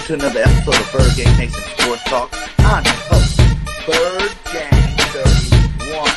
welcome to another episode of Birdgang Nation Sports Talk. I'm your host, Birdgang 31.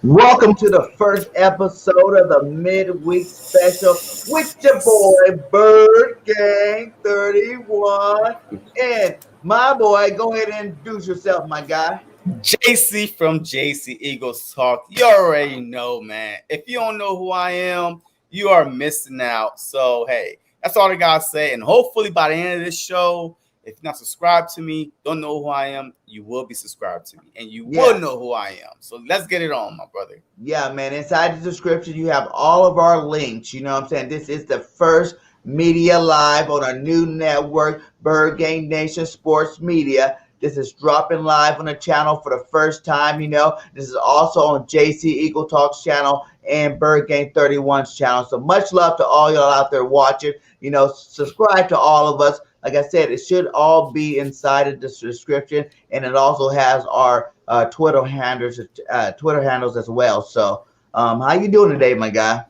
Welcome to the first episode of the midweek special with your boy Birdgang 31 and my boy. Go ahead and introduce yourself, my guy. J.C. from J.C.eaglestalk. You already know, man. If you don't know who I am, you are missing out. So, hey, that's all I gotta say. And hopefully by the end of this show, if you're not subscribed to me, don't know who I am, you will be subscribed to me. And you will know who I am. So let's get it on, my brother. Yeah, man. Inside the description, you have all of our links. You know what I'm saying? This is the first media live on our new network, Birdgang Nation Sports Media. This is dropping live on the channel for the first time. You know, this is also on J.C.eaglestalk's channel and Birdgang 31's channel. So much love to all y'all out there watching. You know, subscribe to all of us. Like I said, it should all be inside of this description, and it also has our Twitter handles as well. So, how you doing today, my guy?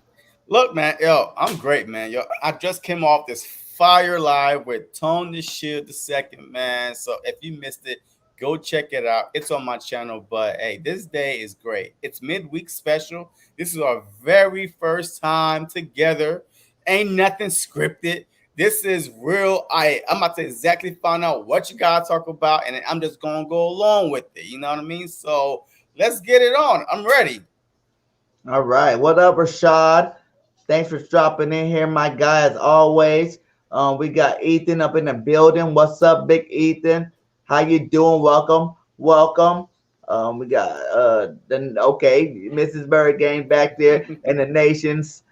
Look, man, I'm great, man. I just came off this fire live with Tone the Shield II, man. So if you missed it, go check it out. It's on my channel. But hey, this day is great. It's midweek special. This is our very first time together. Ain't nothing scripted. This is real. I'm about to exactly find out what you gotta talk about, and I'm just gonna go along with it. You know what I mean? So let's get it on. I'm ready. All right. What up, Rashad? Thanks for dropping in here, my guy, as always. We got Ethan up in the building. What's up, Big Ethan? How you doing? Welcome. We got Mrs. Birdgang back there in the nation's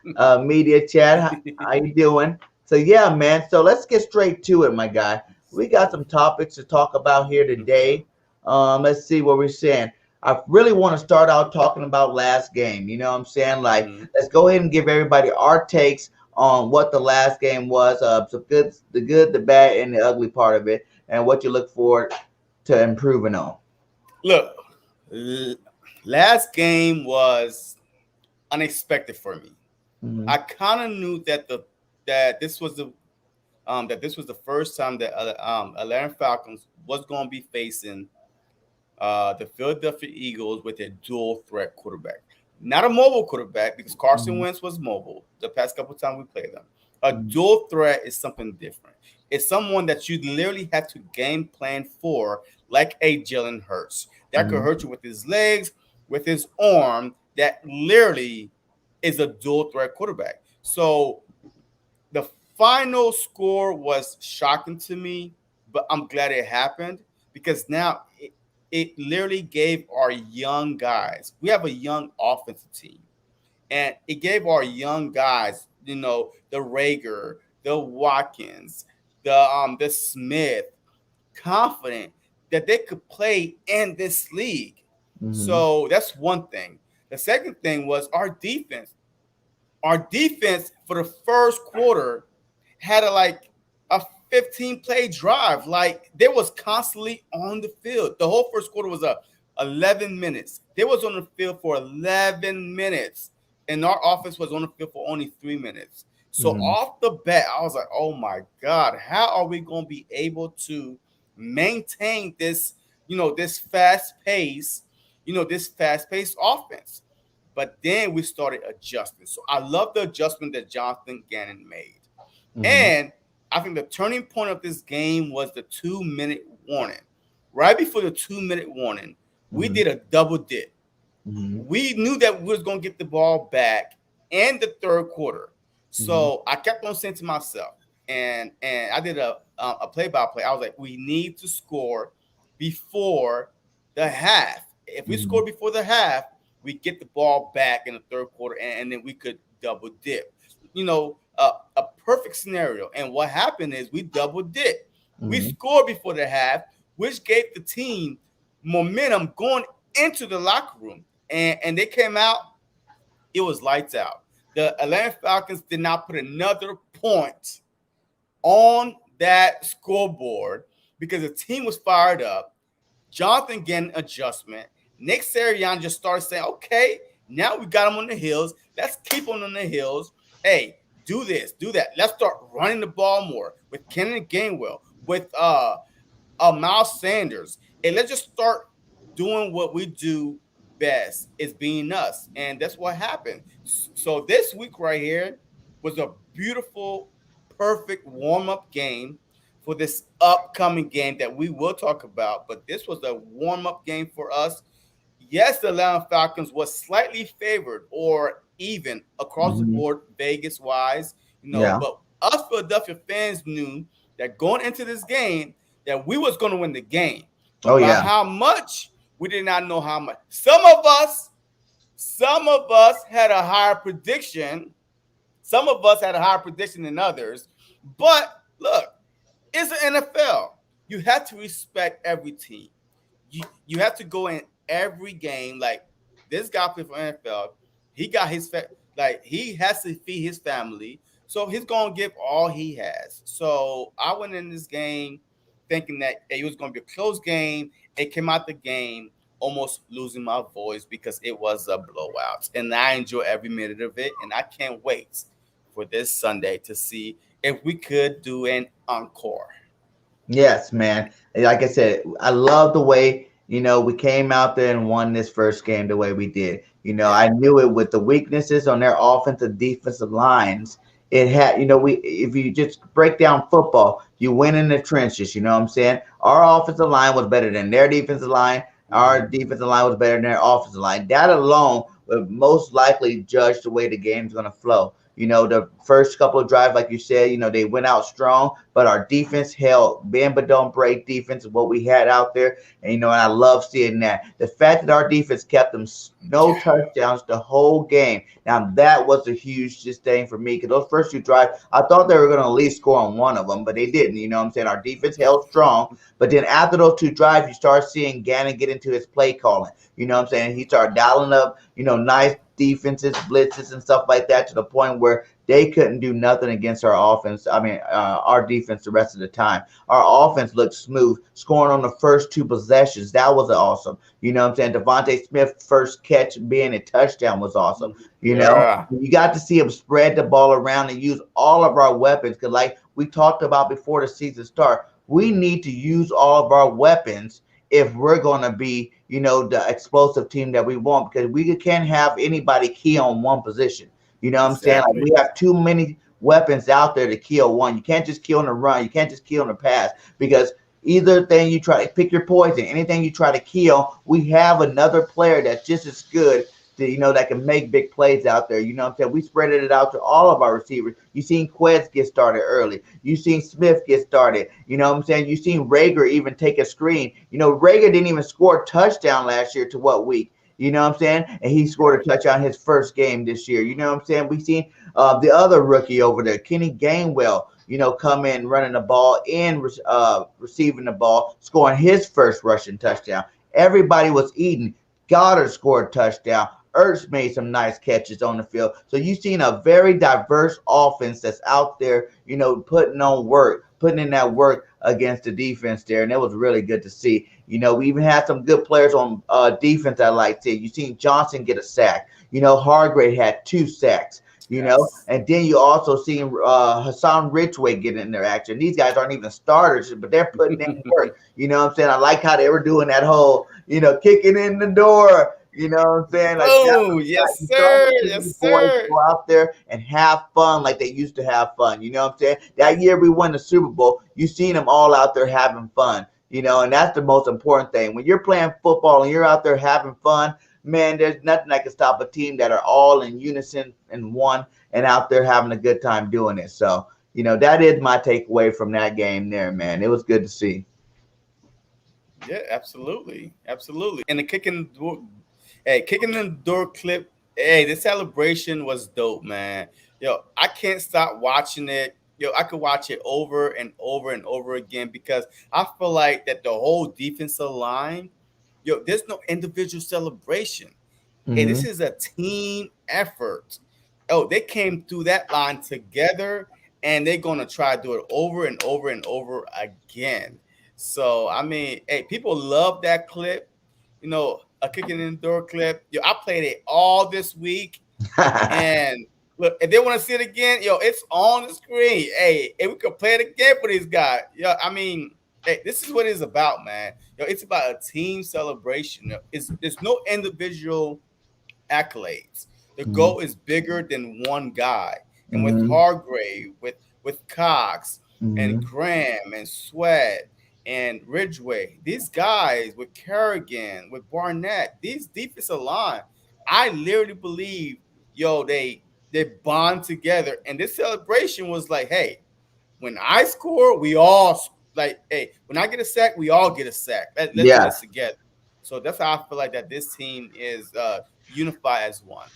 media chat. How you doing? So yeah, man. So let's get straight to it, my guy. We got some topics to talk about here today. Let's see what we're saying. I really want to start out talking about last game. You know what I'm saying? Like, let's go ahead and give everybody our takes on what the last game was. The good, the bad, and the ugly part of it, and what you look forward to improving on. Look, last game was unexpected for me. I kind of knew that this was the first time that Atlanta Falcons was going to be facing the Philadelphia Eagles with a dual threat quarterback. Not a mobile quarterback, because Carson Wentz was mobile the past couple of times we played them. A dual threat is something different. It's someone that you literally have to game plan for, like a Jalen Hurts. That could hurt you with his legs, with his arm. That literally is a dual threat quarterback. So the final score was shocking to me, but I'm glad it happened, because now it literally gave our young guys, we have a young offensive team, and it gave our young guys, you know, the Rager, the Watkins, the Smith, confident that they could play in this league. So that's one thing. The second thing was our defense. Our defense for the first quarter had a 15-play drive. Like, they was constantly on the field. The whole first quarter was 11 minutes. They was on the field for 11 minutes, and our offense was on the field for only 3 minutes. So off the bat, I was like, oh my God, how are we going to be able to maintain this, this fast paced offense? But then we started adjusting. So I love the adjustment that Jonathan Gannon made. And I think the turning point of this game was the 2-minute warning. Right before the 2-minute warning, we did a double dip. We knew that we was going to get the ball back in the third quarter. So I kept on saying to myself, and I did a play-by-play. I was like, we need to score before the half. If we score before the half, we get the ball back in the third quarter, and then we could double dip. A perfect scenario. And what happened is we double dip. We scored before the half, which gave the team momentum going into the locker room. And they came out, it was lights out. The Atlanta Falcons did not put another point on that scoreboard because the team was fired up. Jonathan getting adjustment. Nick Sirianni just started saying, okay, now we got him on the heels. Let's keep him on the heels. Hey, do this, do that. Let's start running the ball more with Kenneth Gainwell, with Miles Sanders. And let's just start doing what we do best, is being us. And that's what happened. So this week right here was a beautiful, perfect warm-up game for this upcoming game that we will talk about. But this was a warm-up game for us. Yes, the Atlanta Falcons was slightly favored or even across the board, Vegas-wise, but us Philadelphia fans knew that going into this game that we was going to win the game. But by how much, we did not know how much. Some of us had a higher prediction. Some of us had a higher prediction than others. But look, it's the NFL. You have to respect every team. You have to go in every game. Like, this guy played for NFL. He got he has to feed his family. So he's going to give all he has. So I went in this game thinking that it was going to be a close game. It came out the game almost losing my voice because it was a blowout. And I enjoy every minute of it. And I can't wait for this Sunday to see if we could do an encore. Yes, man. Like I said, I love the way, we came out there and won this first game the way we did. I knew it with the weaknesses on their offensive defensive lines. It had, if you just break down football, you win in the trenches. You know what I'm saying? Our offensive line was better than their defensive line. Our defensive line was better than their offensive line. That alone would most likely judge the way the game's going to flow. The first couple of drives, like you said, they went out strong, but our defense held. Bend but don't break defense is what we had out there. And I love seeing that. The fact that our defense kept them no touchdowns the whole game. Now, that was a huge thing for me, because those first two drives, I thought they were going to at least score on one of them, but they didn't. You know what I'm saying? Our defense held strong. But then after those two drives, you start seeing Gannon get into his play calling. You know what I'm saying? He started dialing up, nice defenses, blitzes, and stuff like that, to the point where they couldn't do nothing against our offense. Our defense the rest of the time. Our offense looked smooth, scoring on the first two possessions. That was awesome. You know what I'm saying? Devontae Smith's first catch being a touchdown was awesome. You got to see him spread the ball around and use all of our weapons. Because like we talked about before the season start, we need to use all of our weapons if we're going to be, the explosive team that we want, because we can't have anybody key on one position. You know what I'm saying? Like, we have too many weapons out there to kill one. You can't just kill on the run. You can't just kill on the pass, because either thing you try to pick your poison, anything you try to kill, we have another player that's just as good to, that can make big plays out there. You know what I'm saying? We spread it out to all of our receivers. You seen Quez get started early. You seen Smith get started. You know what I'm saying? You seen Rager even take a screen. Rager didn't even score a touchdown last year to what week? You know what I'm saying? And he scored a touchdown his first game this year. You know what I'm saying? We seen the other rookie over there, Kenny Gainwell, come in running the ball and receiving the ball, scoring his first rushing touchdown. Everybody was eating. Goddard scored a touchdown. Ertz made some nice catches on the field. So you've seen a very diverse offense that's out there, putting in that work against the defense there. And it was really good to see. We even had some good players on defense I like to see. You seen Johnson get a sack. Hargrave had 2 sacks. you know. Yes. And then you also see Hassan Ridgeway get in their action. These guys aren't even starters, but they're putting in work. You know what I'm saying? I like how they were doing that whole, kicking in the door. You know what I'm saying? Like that Oh, was yes, you started sir. to see Yes, these boys sir. go out there and have fun like they used to have fun. You know what I'm saying? That year we won the Super Bowl, you seen them all out there having fun. And that's the most important thing. When you're playing football and you're out there having fun, man, there's nothing that can stop a team that are all in unison and one and out there having a good time doing it. So, that is my takeaway from that game there, man. It was good to see. Yeah, absolutely, absolutely. And the kicking in the door clip. Hey, the celebration was dope, man. Yo, I can't stop watching it. Yo, I could watch it over and over and over again because I feel like that the whole defensive line. Yo, there's no individual celebration. Hey, this Mm-hmm. is a team effort. Oh, they came through that line together and they're gonna try to do it over and over and over again. So I mean, hey, people love that clip. A kicking in the door clip. Yo, I played it all this week, and look, if they want to see it again, yo, it's on the screen. Hey, we could play it again for these guys. Yo, I mean, hey, this is what it's about, man. Yo, it's about a team celebration. There's no individual accolades. The Mm-hmm. goal is bigger than one guy. And with Mm-hmm. Hargrave, with Cox and Mm-hmm. Graham and Sweat and Ridgeway, these guys with Kerrigan, with Barnett, these defensive line, I literally believe, yo, they bond together. And this celebration was like, hey, when I score, we all like, hey, when I get a sack, we all get a sack. Let's do Yeah. this together. So that's how I feel like that this team is unified as one.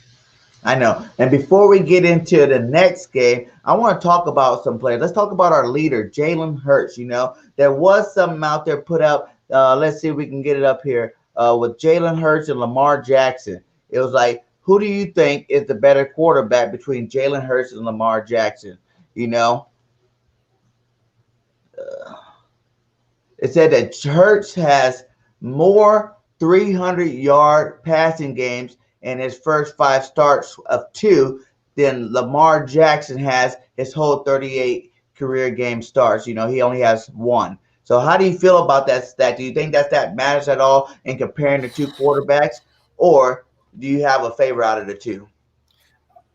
I know. And before we get into the next game, I want to talk about some players. Let's talk about our leader, Jalen Hurts. There was something out there put up. Let's see if we can get it up here with Jalen Hurts and Lamar Jackson. It was like, who do you think is the better quarterback between Jalen Hurts and Lamar Jackson? You know, It said that Hurts has more 300-yard passing games in his first five starts of two than Lamar Jackson has his whole 38 career game starts. He only has one. So how do you feel about that stat? Do you think that matters at all in comparing the two quarterbacks, or do you have a favor out of the two?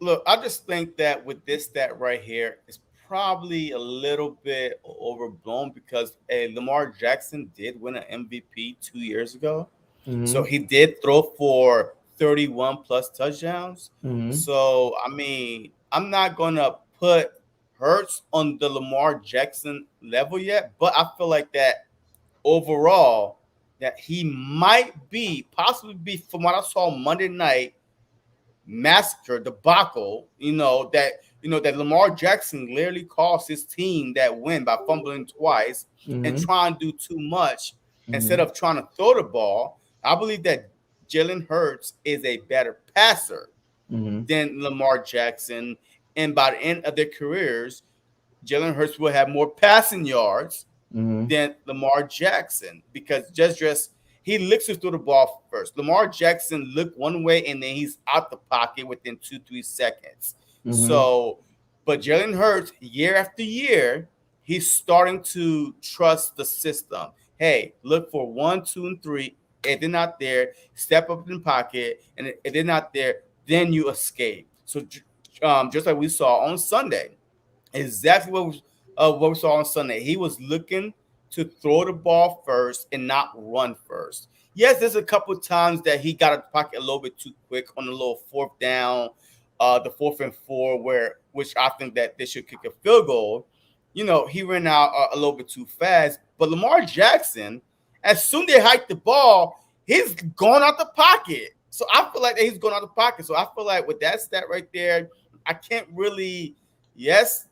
Look, I just think that with this stat right here, it's probably a little bit overblown because Lamar Jackson did win an MVP 2 years ago. So Mm-hmm. he did throw for 31 plus touchdowns. Mm-hmm. So, I mean, I'm not going to put Hurts on the Lamar Jackson level yet, but I feel like that overall, that he might possibly be, from what I saw Monday night, massacre debacle, that Lamar Jackson literally cost his team that win by fumbling twice and Mm-hmm. trying to do too much instead Mm-hmm. of trying to throw the ball. I believe that Jalen Hurts is a better passer Mm-hmm. than Lamar Jackson. And by the end of their careers, Jalen Hurts will have more passing yards Mm-hmm. than Lamar Jackson because just he looks to throw the ball first. Lamar Jackson looked one way and then he's out the pocket within 2-3 seconds. Mm-hmm. So, but Jalen Hurts, year after year, he's starting to trust the system. Hey, look for 1, 2, and 3. If they're not there, step up in the pocket, and if they're not there, then you escape. So, just like we saw on Sunday, exactly what we saw on Sunday. He was looking to throw the ball first and not run first. Yes, there's a couple of times that he got a pocket a little bit too quick on the little fourth down, the 4th and 4, which I think that they should kick a field goal. He ran out a little bit too fast. But Lamar Jackson, as soon as they hiked the ball, he's gone out the pocket. So I feel like that he's going out the pocket. So I feel like with that stat right there, I can't really. Yes,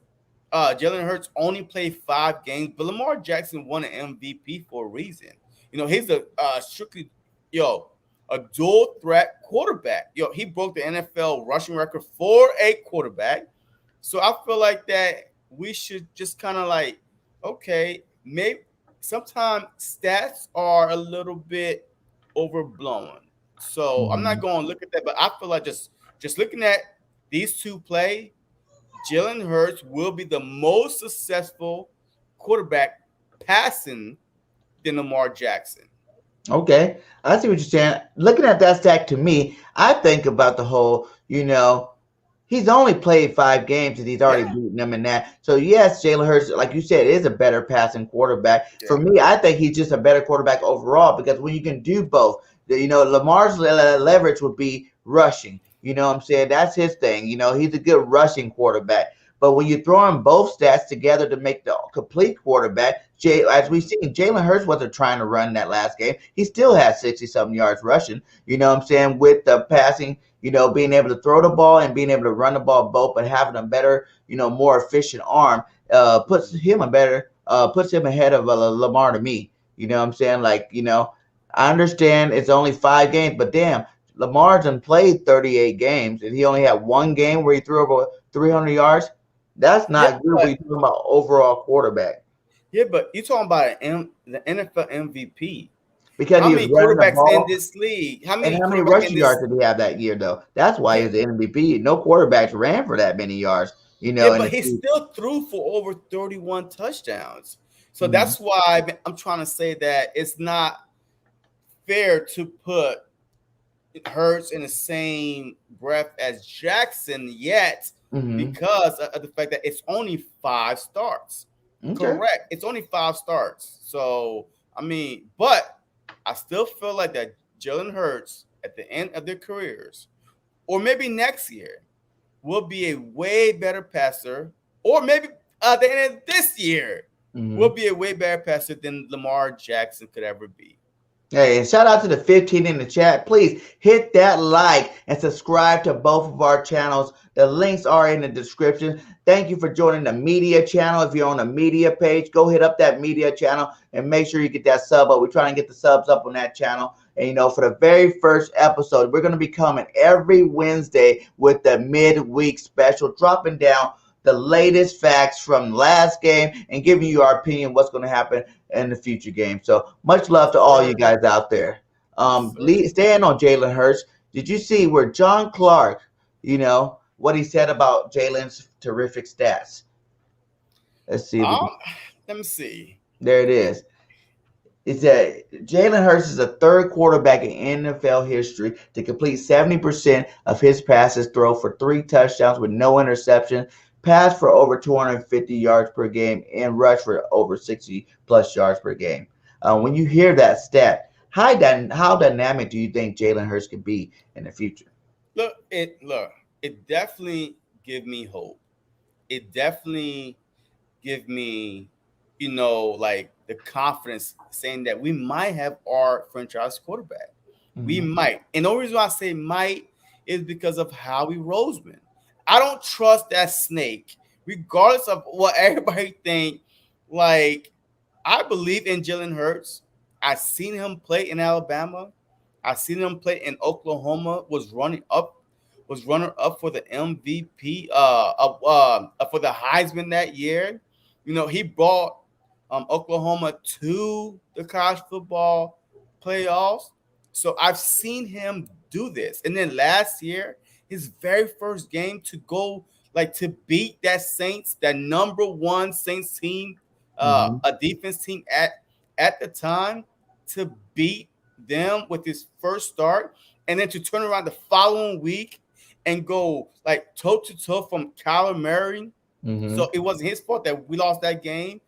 Jalen Hurts only played 5 games, but Lamar Jackson won an MVP for a reason. He's a strictly a dual threat quarterback. He broke the NFL rushing record for a quarterback. So I feel like that we should just kind of like, okay, maybe sometimes stats are a little bit overblown. So I'm Mm-hmm. not going to look at that, but I feel like just looking at these two play, Jalen Hurts will be the most successful quarterback passing than Lamar Jackson. Okay, I see what you're saying. Looking at that stack to me, I think about the whole, he's only played 5 games and he's already Yeah, beaten them in that. So yes, Jalen Hurts, like you said, is a better passing quarterback. For yeah, me, I think he's just a better quarterback overall because when you can do both, Lamar's leverage would be rushing. You know what I'm saying? That's his thing. He's a good rushing quarterback. But when you throw in both stats together to make the complete quarterback, as we've seen, Jalen Hurts wasn't trying to run that last game. He still had 60-something yards rushing. You know what I'm saying? With the passing, being able to throw the ball and being able to run the ball both, but having a better, more efficient arm, puts him ahead of Lamar to me. You know what I'm saying? Like, I understand it's only 5 games, but damn, Lamar's done played 38 games and he only had one game where he threw over 300 yards. That's yeah, not good when but you're talking about overall quarterback you're talking about the NFL MVP. because How he was many running the quarterbacks in ball. this league? How And many how many quarterbacks in rushing yards this? did he have that year, though? That's why Yeah, he's the MVP. No quarterbacks ran for that many yards, yeah, in but the he season. still threw for over 31 touchdowns. So Mm-hmm. that's why I'm trying to say that it's not fair to put Hurts in the same breath as Jackson yet Mm-hmm. because of the fact that it's only 5 starts. Okay. Correct. It's only 5 starts. So, I mean, but I still feel like that Jalen Hurts at the end of their careers, or maybe next year, will be a way better passer, or maybe at the end of this year, will Mm-hmm. be a way better passer than Lamar Jackson could ever be. Hey, and shout out to the 15 in the chat. Please hit that like and subscribe to both of our channels. The links are in the description. Thank you for joining the media channel. If you're on the media page, go hit up that media channel and make sure you get that sub up. We're trying to get the subs up on that channel. And for the very first episode, we're going to be coming every Wednesday with the midweek special, dropping down the latest facts from last game and giving you our opinion what's going to happen in the future game. So much love to all you Sir. guys out there. Yes, sir. Staying on Jalen Hurts, did you see where John Clark, what he said about Jalen's terrific stats? Let's see if we Um, can. let me see. There it is. It said Jalen Hurts is the third quarterback in NFL history to complete 70% of his passes, throw for 3 touchdowns with no interception, pass for over 250 yards per game, and rush for over 60 plus yards per game. When you hear that stat, how dynamic do you think Jalen Hurts could be in the future? Look. It definitely give me hope. It definitely give me, like the confidence saying that we might have our franchise quarterback. We Mm-hmm. might. And the only reason why I say might is because of Howie Roseman. I don't trust that snake, regardless of what everybody think. Like, I believe in Jalen Hurts. I seen him play in Alabama. I seen him play in Oklahoma. Was runner up for the MVP. For the Heisman that year. He brought Oklahoma to the college football playoffs. So I've seen him do this. And then last year, his very first game to go to beat that Saints, that number one Saints team, Mm-hmm. a defense team at the time, to beat them with his first start, and then to turn around the following week and go toe to toe from Kyler Murray. Mm-hmm. So it wasn't his fault that we lost that game.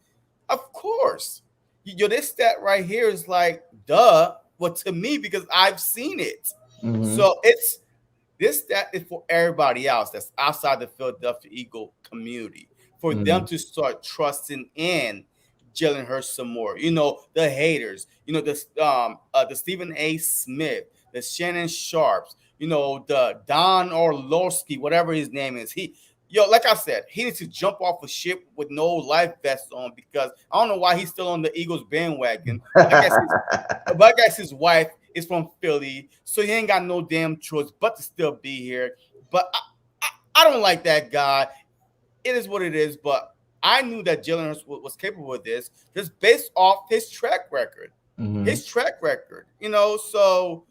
Of course. This stat right here is like, duh. Well, to me, because I've seen it. Mm-hmm. So it's this stat is for everybody else that's outside the Philadelphia Eagle community, for them Mm-hmm. to start trusting in Jalen Hurts some more. The haters, the Stephen A. Smith, the Shannon Sharps, the Don Orlowski, whatever his name is. Like I said, he needs to jump off a ship with no life vest on, because I don't know why he's still on the Eagles bandwagon. But I guess his wife is from Philly, so he ain't got no damn choice but to still be here. But I don't like that guy. It is what it is. But I knew that Jalen Hurts was capable of this just based off his track record. Mm-hmm. His track record. So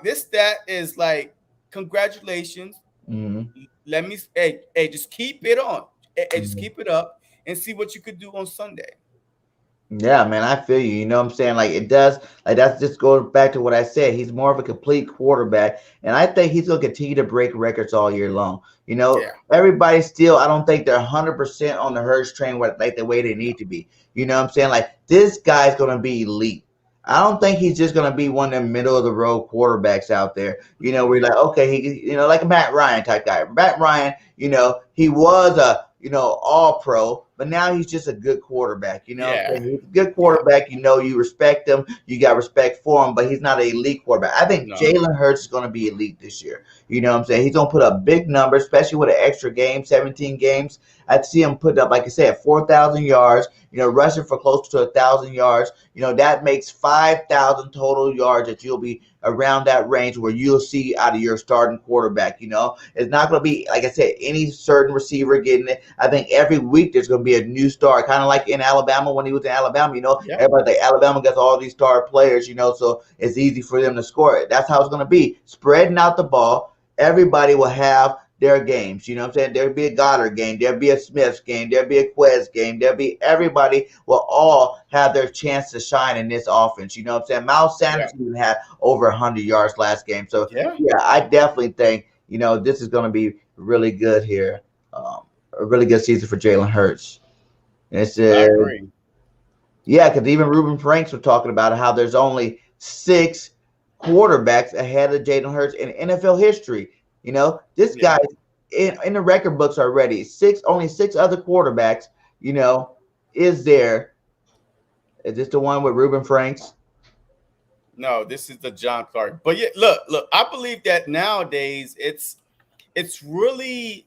this stat is like, congratulations. Mm-hmm. Let me, hey, just keep it on. Hey, just Mm-hmm. keep it up and see what you could do on Sunday. Yeah, man, I feel you. You know what I'm saying? Like it does, like that's just going back to what I said. He's more of a complete quarterback, and I think he's gonna continue to break records all year long. You know, Yeah. everybody still, I don't think they're 100% on the Hurts train like the way they No. need to be. You know what I'm saying? Like this guy's gonna be elite. I don't think he's just gonna be one of them middle of the road quarterbacks out there. You know, we're like, okay, like a Matt Ryan type guy. Matt Ryan, he was a all pro, but now he's just a good quarterback. You know what I'm Yeah. saying? He's a good Yeah. quarterback. You respect him, you got respect for him, but he's not an elite quarterback. I think No. Jalen Hurts is going to be elite this year. You know what I'm saying? He's going to put up big numbers, especially with an extra game, 17 games. I'd see him put up, like I said, 4,000 yards, rushing for close to 1,000 yards. That makes 5,000 total yards that you'll be around that range where you'll see out of your starting quarterback. It's not going to be, like I said, any certain receiver getting it. I think every week there's going to be a new star, kind of like in Alabama when he was in Alabama. Yeah. Everybody like Alabama gets all these star players, so it's easy for them to score it. That's how it's going to be, spreading out the ball. Everybody will have their games. You know what I'm saying? There'll be a Goddard game. There'll be a Smith's game. There'll be a Quez game. Everybody will all have their chance to shine in this offense. You know what I'm saying? Miles Yeah. Sanders even had over 100 yards last game. So, Yeah. yeah, I definitely think, this is going to be really good here. A really good season for Jalen Hurts. It's I agree. yeah, because even Ruben Franks was talking about how there's only 6 quarterbacks ahead of Jalen Hurts in NFL history. This guy Yeah. in the record books already. Only 6 other quarterbacks. Is there? Is this the one with Ruben Franks? No, this is the John Clark. But yeah, look. I believe that nowadays it's really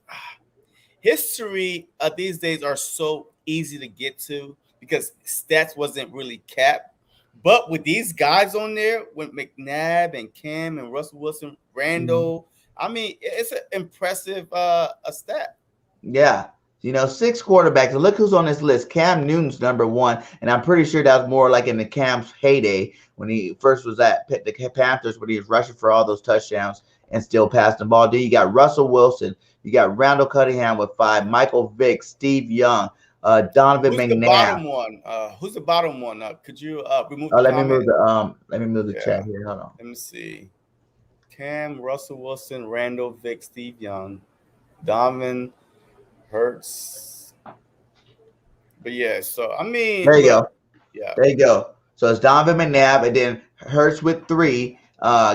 history these days are so easy to get to because stats wasn't really capped. But with these guys on there, with McNabb and Cam and Russell Wilson, Mhm. Randall, I mean, it's an impressive a stat. Yeah. 6 quarterbacks. And look who's on this list. Cam Newton's number 1, and I'm pretty sure that was more like in the Cam's heyday when he first was at the Panthers, when he was rushing for all those touchdowns and still passing the ball. Then you got Russell Wilson. You got Randall Cunningham with 5, Michael Vick, Steve Young, Donovan Who's the McNabb. bottom one? Who's the bottom one? Could you remove the Let me move comment? the chat Yeah. here. Hold on. Let me see. Cam, Russell Wilson, Randall, Vick, Steve Young, Donovan, Hurts. But yeah, so I mean, There you look, go. yeah, There you go. So it's Donovan McNabb, and then Hurts with 3.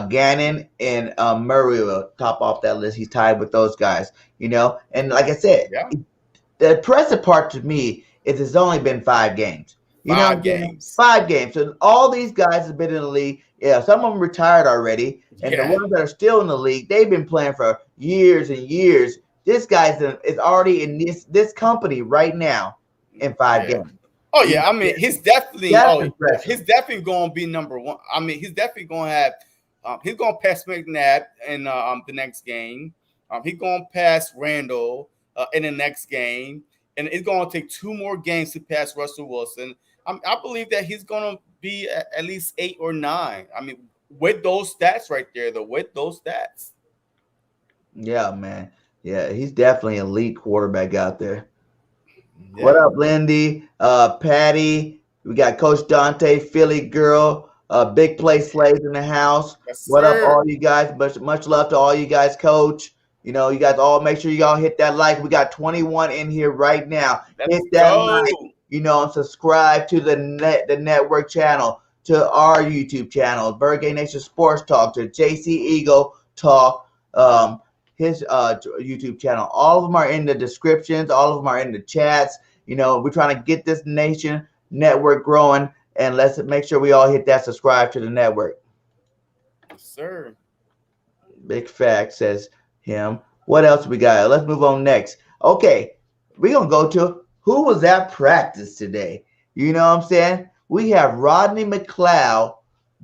Gannon and Murray will top off that list. He's tied with those guys. And like I said, yeah, the impressive part to me is it's only been 5 games. You know what five I'm saying? games. 5 games. So all these guys have been in the league. Yeah, some of them retired already, and the Yeah, ones that are still in the league, they've been playing for years and years. This guy's is already in this company right now in 5 yeah. games. Oh You know yeah, I what I'm mean, saying? he's definitely. That's Oh yeah, impressive. he's definitely going to be number one. I mean, he's definitely going to have. He's going to pass McNabb in the next game. He's going to pass Randall in the next game, and it's going to take 2 more games to pass Russell Wilson. I believe that he's going to be at least 8 or 9. I mean, with those stats right there, though, with those stats. Yeah, man. Yeah, he's definitely an elite quarterback out there. What Yeah. up, Lindy? Patty. We got Coach Dante, Philly girl. Big play slaves in the house. Yes, What up, sir. all you guys? Much love to all you guys, Coach. You guys all make sure y'all hit that like. We got 21 in here right now. Hit Let's that go. like. And subscribe to the network channel, to our YouTube channel, Birdgang Nation Sports Talk, to J.C. Eagle Talk. His YouTube channel. All of them are in the descriptions. All of them are in the chats. We're trying to get this nation network growing, and let's make sure we all hit that subscribe to the network. Yes, sir. Big fact, says him. What else we got? Let's move on next. Okay, we're going to go to who was at practice today. You know what I'm saying? We have Rodney McLeod,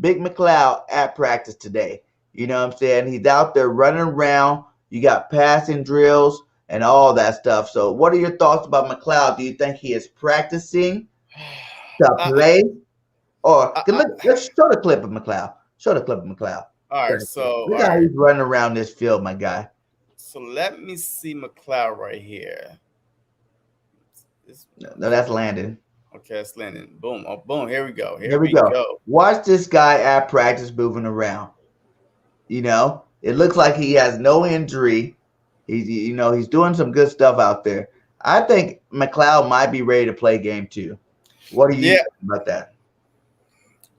Big McLeod, at practice today. You know what I'm saying? He's out there running around. You got passing drills and all that stuff. So what are your thoughts about McLeod? Do you think he is practicing to Uh, play? Or I, let's show the clip of McLeod. Show the clip of McLeod. all right, so Look all how right, he's running around this field, my guy. So let me see McLeod right here. No, that's Landon. Okay, it's Lennon. Boom. Oh, boom. Here we go. Here Here we we go. go. Watch this guy at practice moving around. It looks like he has no injury. He's doing some good stuff out there. I think McLeod might be ready to play game 2. What do you Yeah, think about that?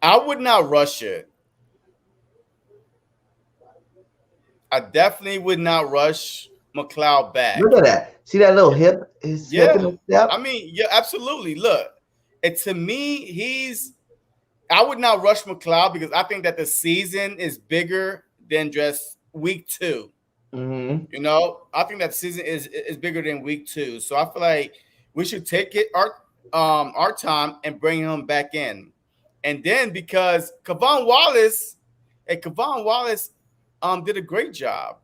I would not rush it. I definitely would not rush McLeod Look back. at that. See that little hip, his hip in Yeah. the step? I mean, yeah, absolutely. Look, and to me, I would not rush McLeod because I think that the season is bigger than just week 2. Mm-hmm. I think that season is bigger than week 2. So I feel like we should take it our time and bring him back in. And then because Kavon Wallace did a great job.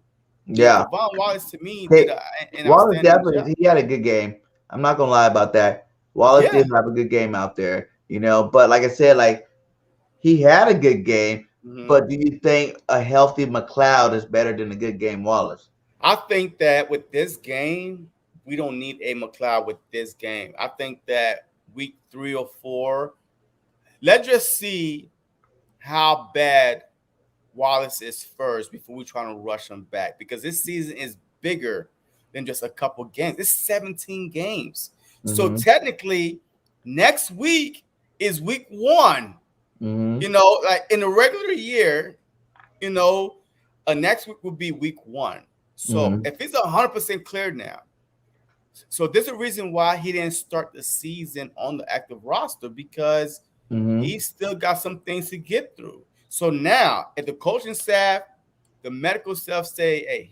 Yeah. Kavon Wallace to me did Hey, an Wallace outstanding job. definitely he had a good game. I'm not gonna lie about that. Wallace Yeah. did have a good game out there, But like I said, like he had a good game. Mhm. But do you think a healthy McLeod is better than a good game Wallace? I think that with this game, we don't need a McLeod with this game. I think that week 3 or 4, let's just see how bad Wallace is first before we try to rush him back because this season is bigger than just a couple games. It's 17 games. So Mm-hmm. technically, next week is week 1. Mm-hmm. Like in a regular year, next week would be week 1. So Mm-hmm. if he's 100% clear now, so there's a reason why he didn't start the season on the active roster because Mm-hmm. he's still got some things to get through. So now, if the coaching staff, the medical staff say, hey,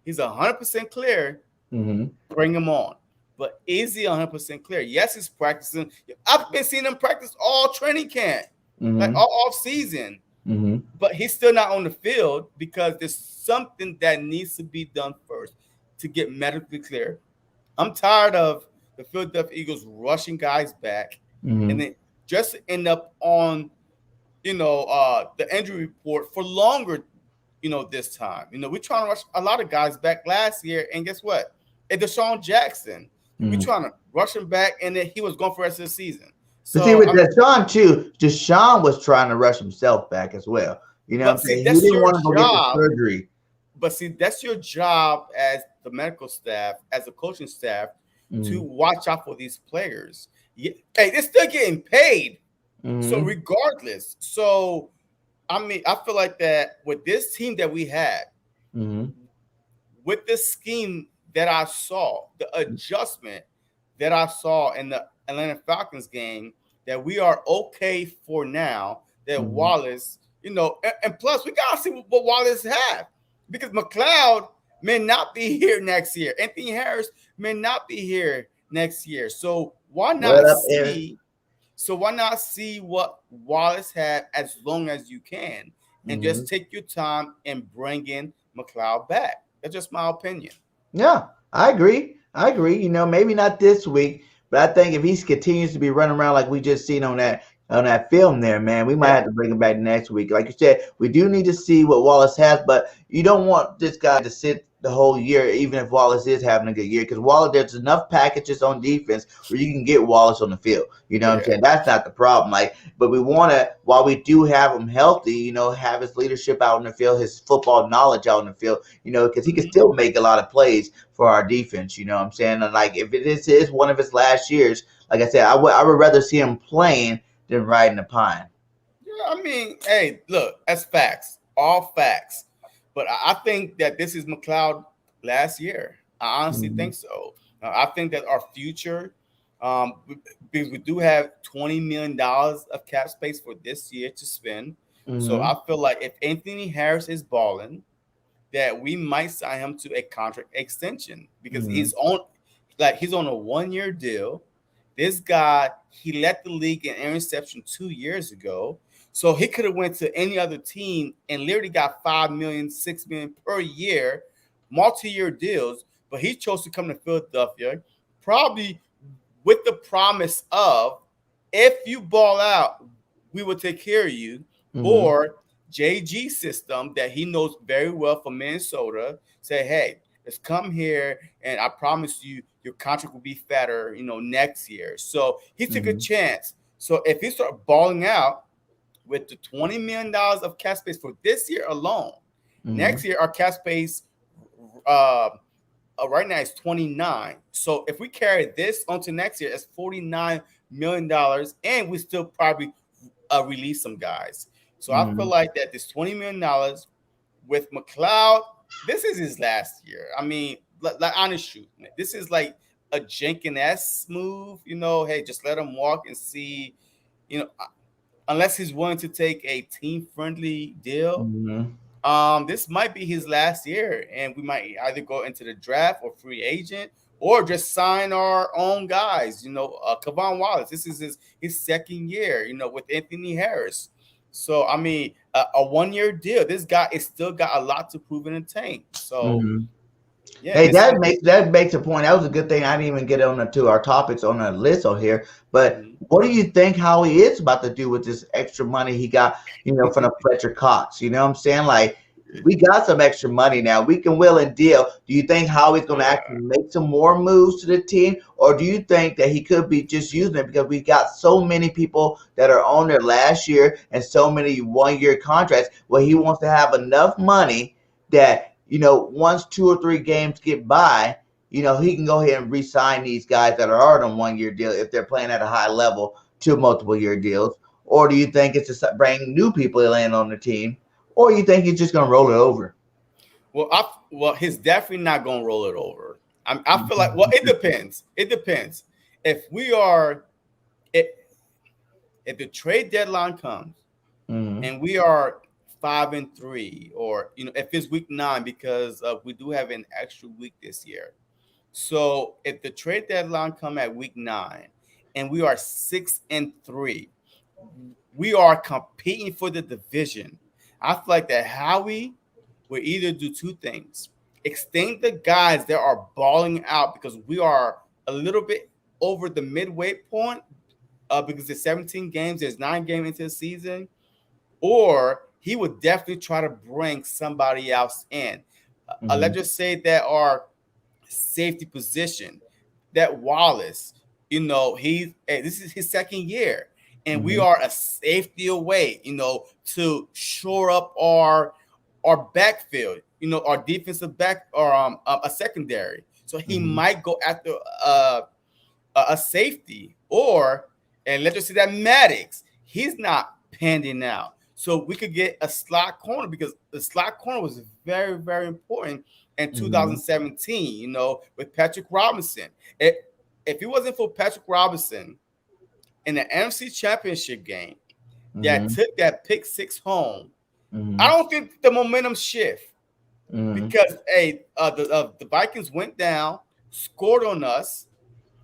he's 100% clear, Mm-hmm. bring him on. But is he 100% clear? Yes, he's practicing. I've been seeing him practice all training camp, like Mm-hmm. all off season. Mm-hmm. But he's still not on the field because there's something that needs to be done first to get medically clear. I'm tired of the Philadelphia Eagles rushing guys back and Mm-hmm. then just end up on the injury report for longer, this time. We're trying to rush a lot of guys back last year, and guess what? And Deshaun Jackson, we Mm-hmm. trying to rush him back, and then he was gone for the rest of the season. But see, So, with Deshaun too, Deshaun was trying to rush himself back as well. You know what I'm but see, saying? He that's didn't your want to go get the job. surgery. But see, that's your job as the medical staff, as the coaching staff, to Mm-hmm. watch out for these players. Yeah, hey, they're still getting paid. So Mm-hmm. regardless, I mean, I feel like that with this team that we had, Mm-hmm. with the scheme that I saw, the adjustment that I saw in the Atlanta Falcons game, that we are okay for now. That Mm-hmm. Wallace, and plus we gotta see what Wallace have because McLeod may not be here next year. Anthony Harris may not be here next year. So why What not up, Aaron? see? So why not see what Wallace had as long as you can, and Mm-hmm. just take your time and bring in McLeod back. That's just my opinion. Yeah, I agree. I agree. Maybe not this week, but I think if he continues to be running around like we just seen on that film there, man, we might Yeah. have to bring him back next week. Like you said, we do need to see what Wallace has, but you don't want this guy to sit the whole year, even if Wallace is having a good year, because Wallace, there's enough packages on defense where you can get Wallace on the field. You know Oh what I'm yeah. saying? That's not the problem. Like, but we want to, while we do have him healthy, have his leadership out in the field, his football knowledge out in the field, because he can Mhm. still make a lot of plays for our defense. You know what I'm saying? And like, if it is one of his last years, like I said, I would rather see him playing than riding the pine. Yeah, I mean, hey, look, that's facts, all facts. But I think that this is McLeod last year. I honestly Mm-hmm. think so. I think that our future, because we do have $20 million of cap space for this year to spend. So Mm-hmm. I feel like if Anthony Harris is balling, that we might sign him to a contract extension because Mm-hmm. he's on a 1 year deal. This guy, he led the league in interception 2 years ago. So he could have went to any other team and literally got 5 million, 6 million per year, multi-year deals. But he chose to come to Philadelphia, probably with the promise of if you ball out, we will take care of you. Mm-hmm. Or JG system that he knows very well from Minnesota say, hey, Let's come here, and I promise you, your contract will be fatter, next year. So he took a chance. So if he start balling out with the $20 million of cap space for this year alone, next year our cap space uh, right now is 29. So if we carry this onto next year, it's $49 million, and we still probably release some guys. So I feel like that this $20 million with McLeod, this is his last year. I mean, like honest truth, man, this is like a Jenkins move. Hey, just let him walk and see. Unless he's willing to take a team friendly deal. This might be his last year, and we might either go into the draft or free agent, or just sign our own guys. Kavon Wallace. This is his second year. With Anthony Harris. So I mean, a 1 year deal. This guy is still got a lot to prove in the tank. So yeah, hey, that makes a point. That was a good thing. I didn't even get on to our topics on the list on here. But what do you think Howie is about to do with this extra money he got, from the Fletcher Cox? You know what I'm saying? Like, we got some extra money now. We can will and deal. Do you think Howie's going to actually make some more moves to the team? Or do you think that he could be just using it because we got so many people that are on there last year and so many 1 year contracts where he wants to have enough money that, once 2 or 3 games get by, he can go ahead and re-sign these guys that are already on 1 year deal if they're playing at a high level to multiple year deals? Or do you think it's just bring new people in on the team? Or you think he's just going to roll it over? Well, he's definitely not going to roll it over. I feel like, it depends. It depends. If the trade deadline comes and we are 5-3, or if it's week 9, because we do have an extra week this year. So if the trade deadline come at week 9 and we are 6-3, we are competing for the division. I feel like that Howie will either do 2 things: extend the guys that are balling out, because we are a little bit over the midway point, because there's 17 games, there's 9 games into the season, or he would definitely try to bring somebody else in. Let's just say that our safety position, that Wallace, this is his second year, and we are a safety away, to shore up our backfield, our defensive back, or a secondary. So he might go after a safety, and let's just say that Maddox, he's not panning out. So we could get a slot corner, because the slot corner was very, very important in 2017, with Patrick Robinson. If it wasn't for Patrick Robinson in the NFC Championship game that took that pick 6 home, I don't think the momentum shift, because the Vikings went down, scored on us,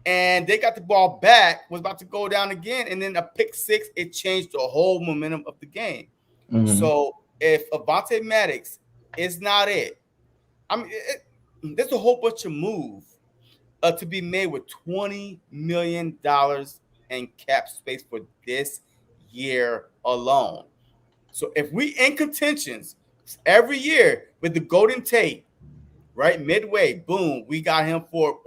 and they got the ball back, was about to go down again, and then a pick 6, it changed the whole momentum of the game. So if Avonte Maddox is not it, I mean, there's a whole bunch of moves to be made with $20 million in cap space for this year alone. So if we in contentions every year with the Golden Tate, right, midway, boom, we got him for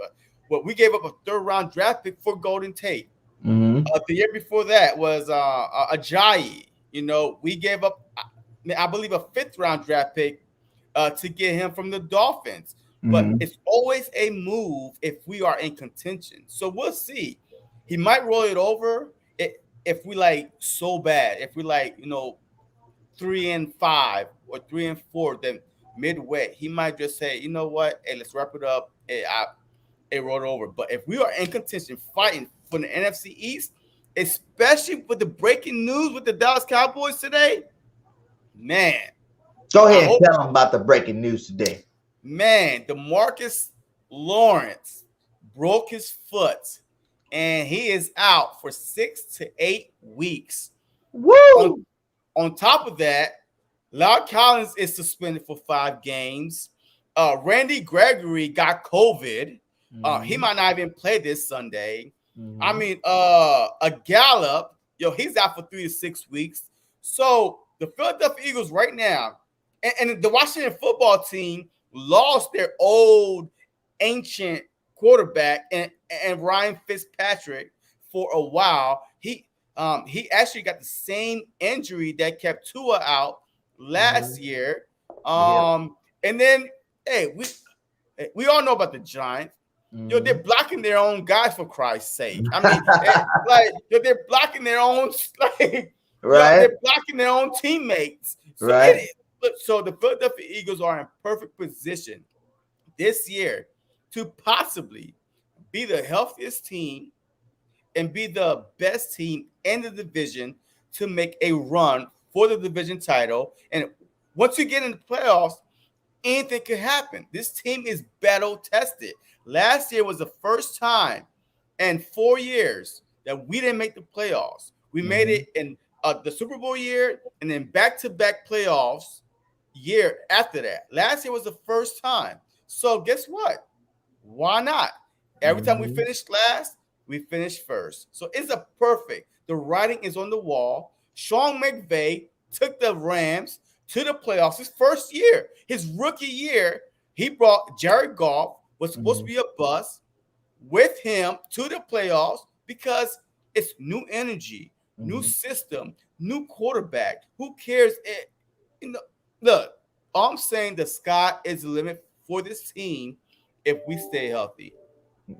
we gave up a 3rd round draft pick for Golden Tate. The year before that was Ajayi. We gave up, I believe, a 5th round draft pick to get him from the Dolphins. But it's always a move if we are in contention. So we'll see. He might roll it over if we like so bad. If we like, 3-5 or 3-4, then midway, he might just say, you know what? Hey, let's wrap it up. It rolled over. But if we are in contention, fighting for the NFC East, especially with the breaking news with the Dallas Cowboys today, man. Go ahead and tell them about the breaking news today. Man, DeMarcus Lawrence broke his foot, and he is out for 6 to 8 weeks. Woo! On top of that, La'el Collins is suspended for 5 games. Randy Gregory got COVID. He might not even play this Sunday. I mean, a Gallup, he's out for 3 to 6 weeks. So the Philadelphia Eagles right now, and the Washington football team lost their old ancient quarterback and Ryan Fitzpatrick for a while. He actually got the same injury that kept Tua out last year. And then hey, we all know about the Giants. Yo, they're blocking their own guys for Christ's sake. I mean, they're blocking their own they're blocking their own teammates. So so the Philadelphia Eagles are in perfect position this year to possibly be the healthiest team and be the best team in the division to make a run for the division title. And once you get in the playoffs, anything could happen. This team is battle tested. Last year was the first time in 4 years that we didn't make the playoffs. We made it in the Super Bowl year and then back-to-back playoffs year after that. Last year was the first time. So guess what? Why not? Every time we finished last, we finished first. So it's a perfect. The writing is on the wall. Sean McVay took the Rams to the playoffs his first year. His rookie year, he brought Jared Goff, was supposed to be a bust, with him to the playoffs because it's new energy, new system, new quarterback. Who cares? Look, I'm saying the sky is the limit for this team if we stay healthy.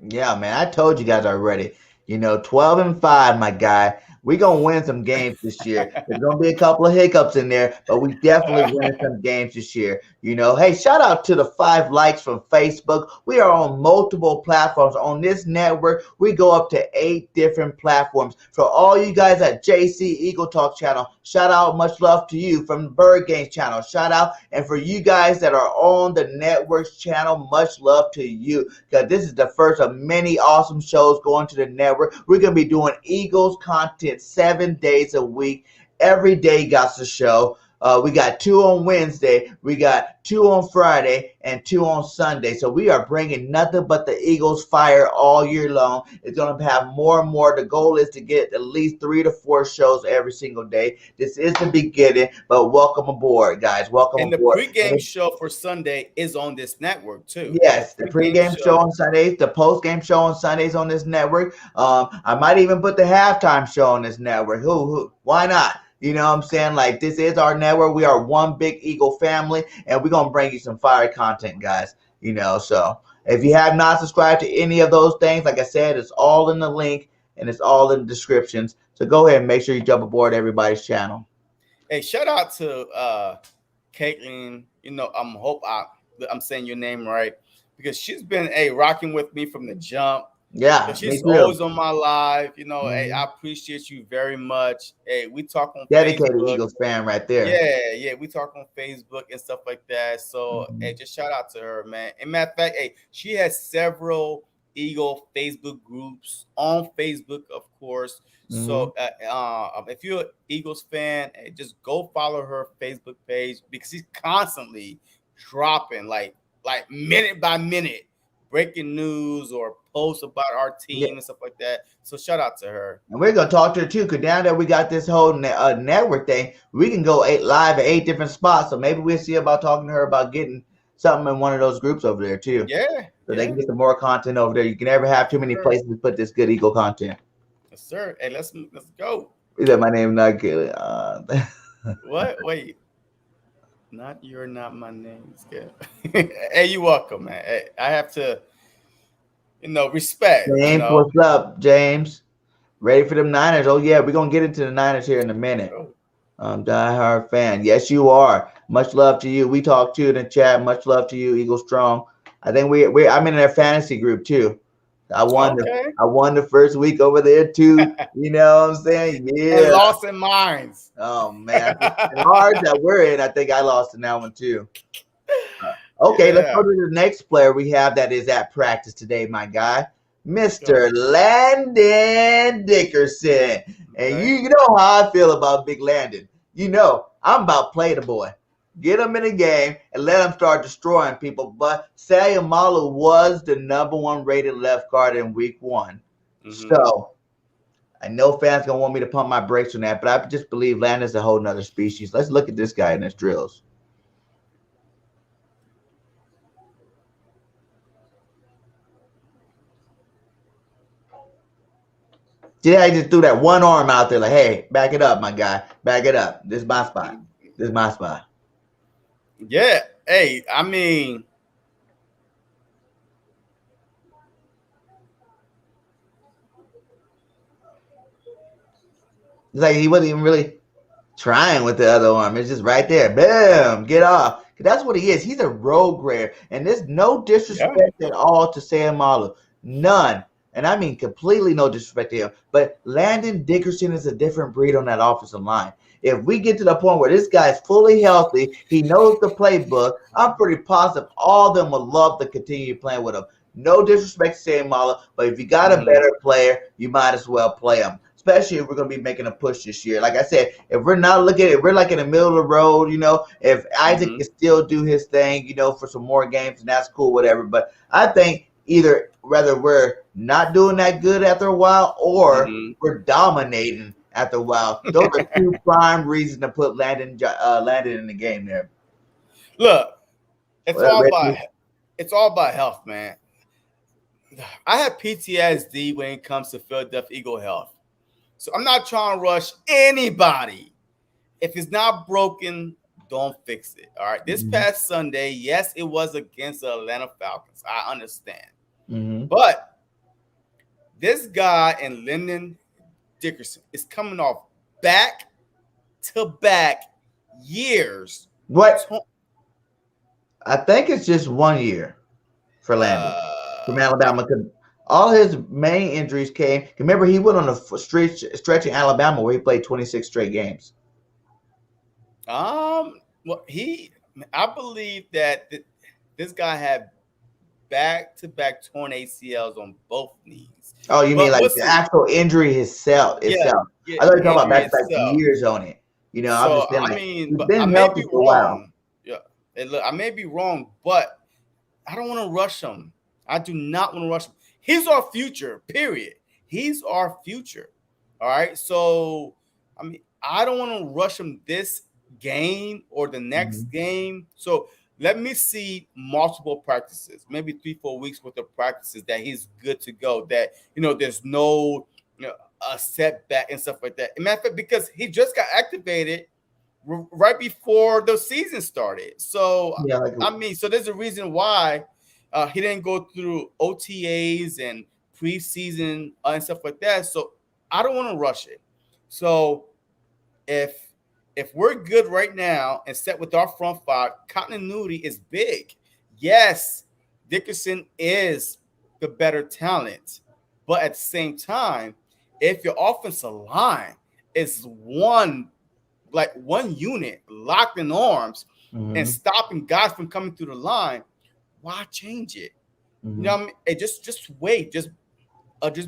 Yeah, man, I told you guys already. 12-5, my guy. We're going to win some games this year. There's going to be a couple of hiccups in there, but we definitely win some games this year. Hey, shout out to the 5 likes from Facebook. We are on multiple platforms. On this network, we go up to 8 different platforms. For all you guys at J.C. Eagle Talk channel, shout out, much love to you. From the Birdgang channel, shout out. And for you guys that are on the network's channel, much love to you, because this is the first of many awesome shows going to the network. We're going to be doing Eagles content 7 days a week. Every day got the show. We got 2 on Wednesday, we got 2 on Friday, and 2 on Sunday. So we are bringing nothing but the Eagles fire all year long. It's going to have more and more. The goal is to get at least 3 to 4 shows every single day. This is the beginning, but welcome aboard, guys. Welcome aboard. And the pregame show for Sunday is on this network too. Yes, the pregame show on Sundays, the postgame show on Sundays on this network. I might even put the halftime show on this network. Why not? You know what I'm saying? Like, this is our network. We are one big Eagle family, and we're going to bring you some fire content, guys. So if you have not subscribed to any of those things, like I said, it's all in the link, and it's all in the descriptions. So go ahead and make sure you jump aboard everybody's channel. Hey, shout out to Caitlin. I'm saying your name right, because she's been rocking with me from the jump. Yeah, she's always on my live. Hey, I appreciate you very much. Hey, we talk on dedicated Facebook. Eagles fan right there. Yeah, we talk on Facebook and stuff like that. So hey, just shout out to her, man. And matter of fact, hey, she has several Eagle Facebook groups on Facebook, of course. So if you're an Eagles fan, hey, just go follow her Facebook page, because she's constantly dropping like minute by minute breaking news or posts about our team and stuff like that. So shout out to her. And we're gonna talk to her too, because down there we got this whole network thing. We can go live at 8 different spots. So maybe we'll see about talking to her about getting something in one of those groups over there too. Yeah. So they can get some more content over there. You can never have too many places to put this good Eagle content. Yes, sir. Hey, let's go. Is that my name? Not good. What? Wait. You're not my name. Hey, you welcome, man. Hey, I have to, respect. James, what's up, James? Ready for them Niners? Oh yeah, we're gonna get into the Niners here in a minute. Die-hard fan. Yes, you are. Much love to you. We talked to you in the chat. Much love to you, Eagle Strong. I think I'm in their fantasy group too. I won the first week over there too. You know what I'm saying? Yeah. And lost in minds. Oh man. The hard that we're in, I think I lost in that one too. Okay, let's go to the next player we have that is at practice today, my guy. Mr. Landon Dickerson. And you know how I feel about Big Landon. I'm about play the boy. Get him in a game and let him start destroying people. But Sayamalu was the #1 rated left guard in week 1. So I know fans going to want me to pump my brakes on that, but I just believe Landon's a whole nother species. Let's look at this guy in his drills. See, I just threw that one arm out there, like, hey, back it up, my guy. Back it up. This is my spot. This is my spot. Yeah. Hey, I mean, It's like he wasn't even really trying with the other arm. It's just right there. Bam, get off. That's what he is. He's a road grader. And there's no yeah. disrespect at all to Sam Marlowe. None. And I mean completely no disrespect to him. But Landon Dickerson is a different breed on that offensive line. If we get to the point where this guy's fully healthy, he knows the playbook, I'm pretty positive all of them would love to continue playing with him. No disrespect to Sam Marlowe, but if you got a better player, you might as well play him, especially if we're going to be making a push this year. Like I said, if we're not looking at it, we're like in the middle of the road, if Isaac can still do his thing, for some more games, and that's cool, whatever. But I think whether we're not doing that good after a while or we're dominating after a while, those are two prime reasons to put Landon in the game there. Look, it's all about health, man. I have PTSD when it comes to Philadelphia Eagle health. So I'm not trying to rush anybody. If it's not broken, don't fix it. All right. This past Sunday, yes, it was against the Atlanta Falcons. I understand. But this guy in Landon Dickerson is coming off back-to-back years. What? I think it's just 1 year for Landon from Alabama. All his main injuries came. Remember, he went on a stretch in Alabama where he played 26 straight games. Well, I believe that this guy had back-to-back torn ACLs on both knees. Oh, you mean like the actual injury itself? Yeah, I thought you were talking about back-to-back years on it. I'm just saying, he's been healthy for a while. Yeah, look, I may be wrong, but I don't want to rush him. I do not want to rush him. He's our future, period. He's our future. All right. So, I don't want to rush him this game or the next game. So let me see multiple practices, maybe 3-4 weeks worth of practices that he's good to go, that, there's no, a setback and stuff like that. And matter of fact, because he just got activated right before the season started. So, so there's a reason why he didn't go through OTAs and preseason and stuff like that. So I don't want to rush it. So if we're good right now and set with our front five, continuity is big. Yes, Dickerson is the better talent. But at the same time, if your offensive line is one unit locked in arms and stopping guys from coming through the line, why change it? Just wait. Just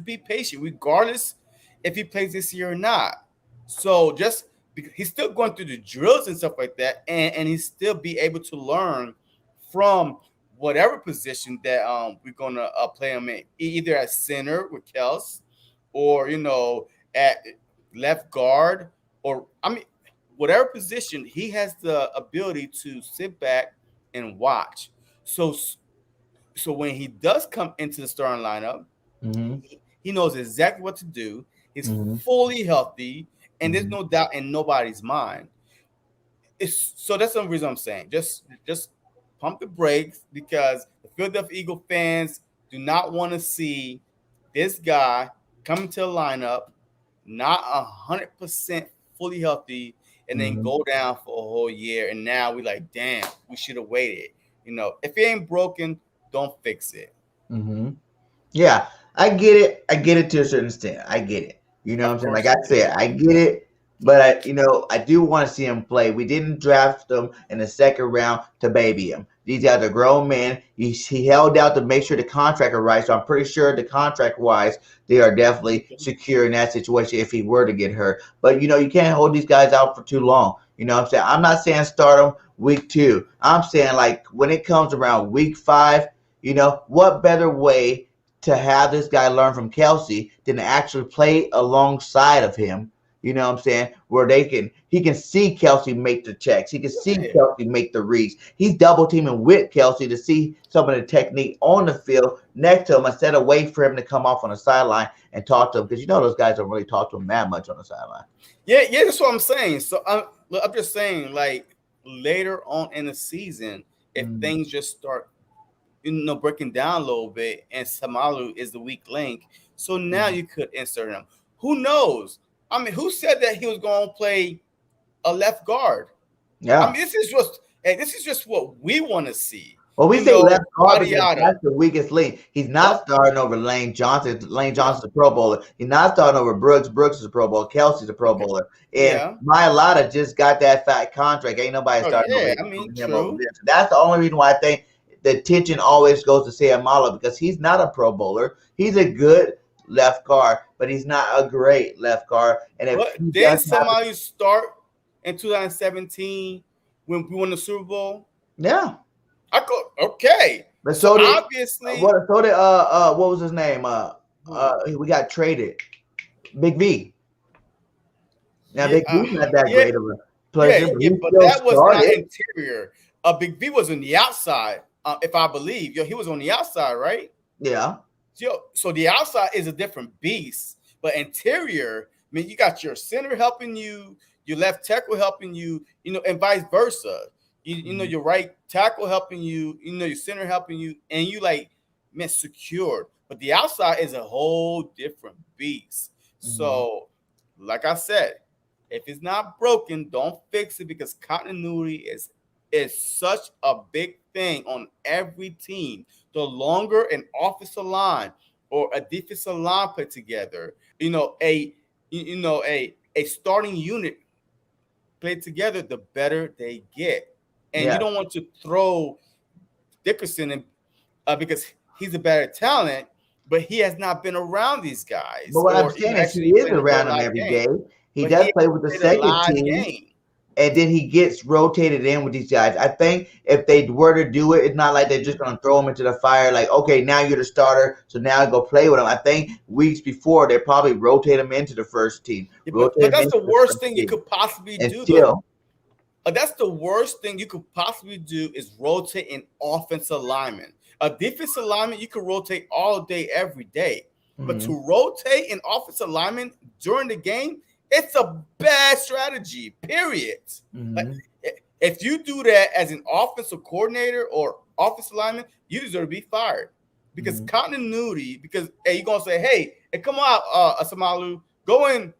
be patient, regardless if he plays this year or not. So he's still going through the drills and stuff like that, and he still be able to learn from whatever position that we're gonna play him in, either at center with Kels, or at left guard, or whatever position. He has the ability to sit back and watch. So when he does come into the starting lineup, he knows exactly what to do. He's fully healthy, and there's no doubt in nobody's mind. So that's the reason I'm saying just pump the brakes, because the Philadelphia Eagle fans do not want to see this guy come into the lineup not 100% fully healthy and then go down for a whole year. And now we like, damn, we should have waited. If it ain't broken, don't fix it. Yeah, I get it. I get it to a certain extent. I get it. You know what I'm saying? Like I said, I get it. But I do want to see him play. We didn't draft him in the second round to baby him. These guys are grown men. He held out to make sure the contract are right. So I'm pretty sure the contract-wise, they are definitely secure in that situation if he were to get hurt. But, you can't hold these guys out for too long. You know what I'm saying? I'm not saying start them week 2. I'm saying, like, when it comes around week 5, what better way to have this guy learn from Kelsey than to actually play alongside of him, You know what I'm saying? Where he can see Kelsey make the checks. He can see Yeah. Kelsey make the reads. He's double teaming with Kelsey to see some of the technique on the field next to him instead of wait for him to come off on the sideline and talk to him, because you know those guys don't really talk to him that much on the sideline. Yeah, yeah, that's what I'm saying. So I'm just saying, like later on in the season, if Mm. things just start, breaking down a little bit, and Samalu is the weak link, so now Mm. you could insert him. Who knows? I mean, who said that he was going to play a left guard? I Yeah. mean, this is just what we want to see. Well, we You say know, left guard yada because yada. that's the weakest link. He's Yep. not starting over Lane Johnson. Lane Yep. Johnson's a Pro Bowler. He's not starting over Brooks. Brooks is a Pro Bowler. Kelsey's a Pro Okay. Bowler. And Yeah. Mylotta just got that fat contract. Ain't nobody Oh starting over yeah. him, I mean, him over true. there. So that's the only reason why I think the attention always goes to Sayamala, because he's not a Pro Bowler. He's a good left guard, but he's not a great left guard. And if But he didn't does have, somebody start in 2017 when we won the Super Bowl? yeah. I go, okay. But So so did obviously, what was his name? who? We got traded. Big V. Now Yeah, Big V's not that yeah, great of a yeah, player, but yeah. he But still that was not started. interior. Big V was on the outside, if I believe. He was on the outside, right? Yeah. So the outside is a different beast, but interior, I mean, you got your center helping you, your left tackle helping you, and vice versa. Mhm. Your right tackle helping you, your center helping you, and you like, man, secured. But the outside is a whole different beast. Mhm. So, like I said, if it's not broken, don't fix it, because continuity is such a big thing on every team. The longer an offensive line or a defensive line put together, a starting unit played together, the better they get. And you Yeah. don't want to throw Dickerson in, because he's a better talent, but he has not been around these But guys, what I'm or saying is he actually is played a real around him live every game. day. He But he does play hasn't with the played a second live team, game. and then he gets rotated in with these guys. I think if they were to do it, it's not like they're just going to throw him into the fire. Like, okay, now you're the starter, so now go play with him. I think weeks before they probably rotate him into the first team, Yeah, but rotate him that's into the the worst first thing you team could possibly do, though. until. That's the worst thing you could possibly do, is rotate an offensive lineman. A defensive lineman, you could rotate all day, every day. But Mhm. to rotate an offensive lineman during the game, it's a bad strategy, period. Like, Mhm. if you do that as an offensive coordinator or offensive lineman, you deserve to be fired. Because Mhm. continuity, because hey, you're going to say, hey, come on, Asamalu, go in,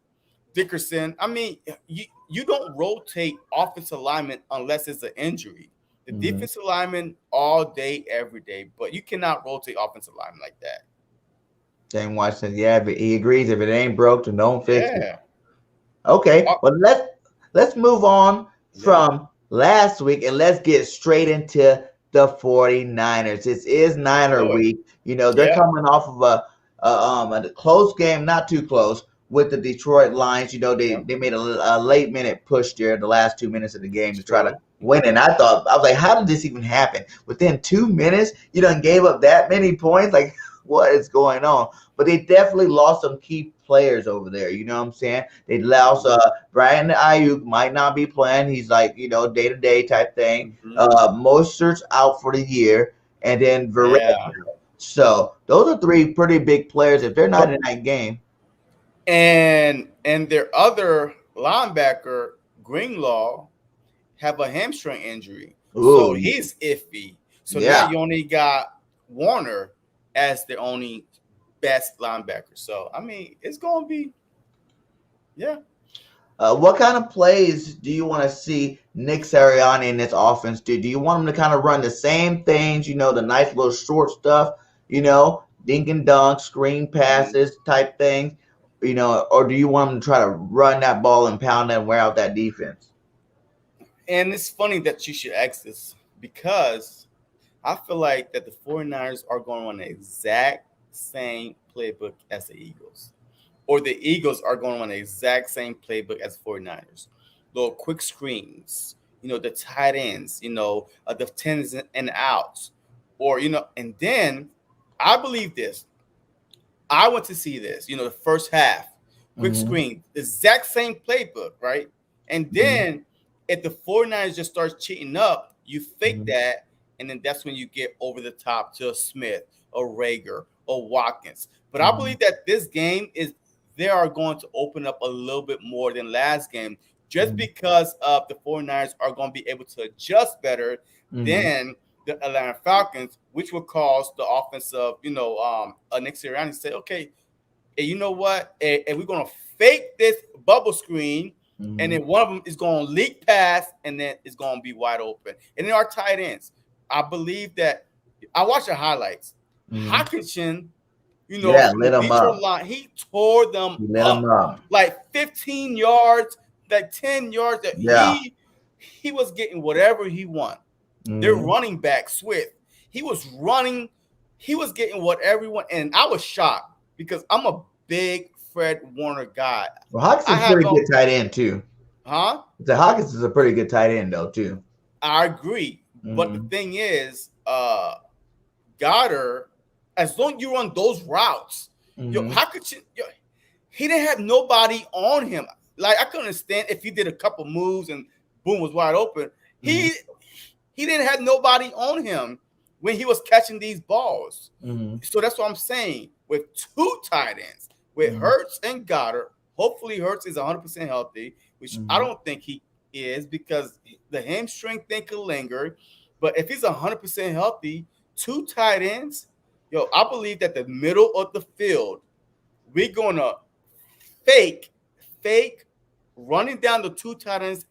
Dickerson. I mean, you don't rotate offensive lineman unless it's an injury. The Mhm. defensive lineman all day, every day, but you cannot rotate offensive lineman like that. Dane White says, yeah, but he agrees. If it ain't broke, then don't fix it. Yeah. Okay, well let's move on Yeah. from last week and let's get straight into the 49ers. This is Niner Do it. week. You know, they're Yeah. coming off of a close game, not too close, with the Detroit Lions. You know, Yeah. they made a late minute push there in the last 2 minutes of the game to try to True. win. And I was like, how did this even happen? Within 2 minutes, you done gave up that many points? Like, what is going on? But they definitely lost some key players over there. You know what I'm saying? They lost Brian Ayuk might not be playing. He's like, day to day type thing. Mm-hmm. Mostert's out for the year, and then Varese. Yeah. So those are three pretty big players. If they're not in that game, And their other linebacker, Greenlaw, have a hamstring injury, so ooh, he's iffy. So now yeah. you only got Warner as the only best linebacker. So I mean, it's gonna be, yeah. What kind of plays do you want to see Nick Sirianni in this offense do? Do you want him to kind of run the same things, the nice little short stuff, dink and dunk, screen Mhm. passes type things, or do you want him to try to run that ball and pound and wear out that defense? And it's funny that you should ask this, because I feel like that the 49ers are going to run the exact same playbook as the Eagles, or the Eagles are going to run the exact same playbook as 49ers. Little quick screens, the tight ends, the tens and outs, or, and then I believe this. I want to see this, the first half quick screen, the exact same playbook, right? And then if the 49ers just starts cheating up, you fake that, and then that's when you get over the top to a Smith, a Rager, or Watkins. But I believe that this game is they are going to open up a little bit more than last game, just because of the 49ers are going to be able to adjust better than the Atlanta Falcons, which will cause the offensive, Nick Sirianni to say, okay, and you know what? And we're gonna fake this bubble screen, and then one of them is gonna leak past, and then it's gonna be wide open. And then our tight ends, I believe that I watched the highlights. Hockenson, from lit the them Detroit up. line, he tore them He lit them up. like 15 yards, like 10 yards. That he was getting whatever he wanted. Their running back Swift, he was running, he was getting whatever he wanted, and I was shocked because I'm a big Fred Warner guy. Well, Hawkins is a pretty good tight end too. Huh? The Hawkins is a pretty good tight end though too. I agree, but the thing is, Goddard, as long as you run those routes, how could you? He didn't have nobody on him. Like I couldn't understand if he did a couple moves and boom was wide open. He didn't have nobody on him when he was catching these balls. So that's what I'm saying. With two tight ends, with Hurts and Goddard, hopefully Hurts is 100% healthy, which I don't think he is because the hamstring thing could linger. But if he's 100% healthy, two tight ends, I believe that the middle of the field, we're going to fake running down the two tight ends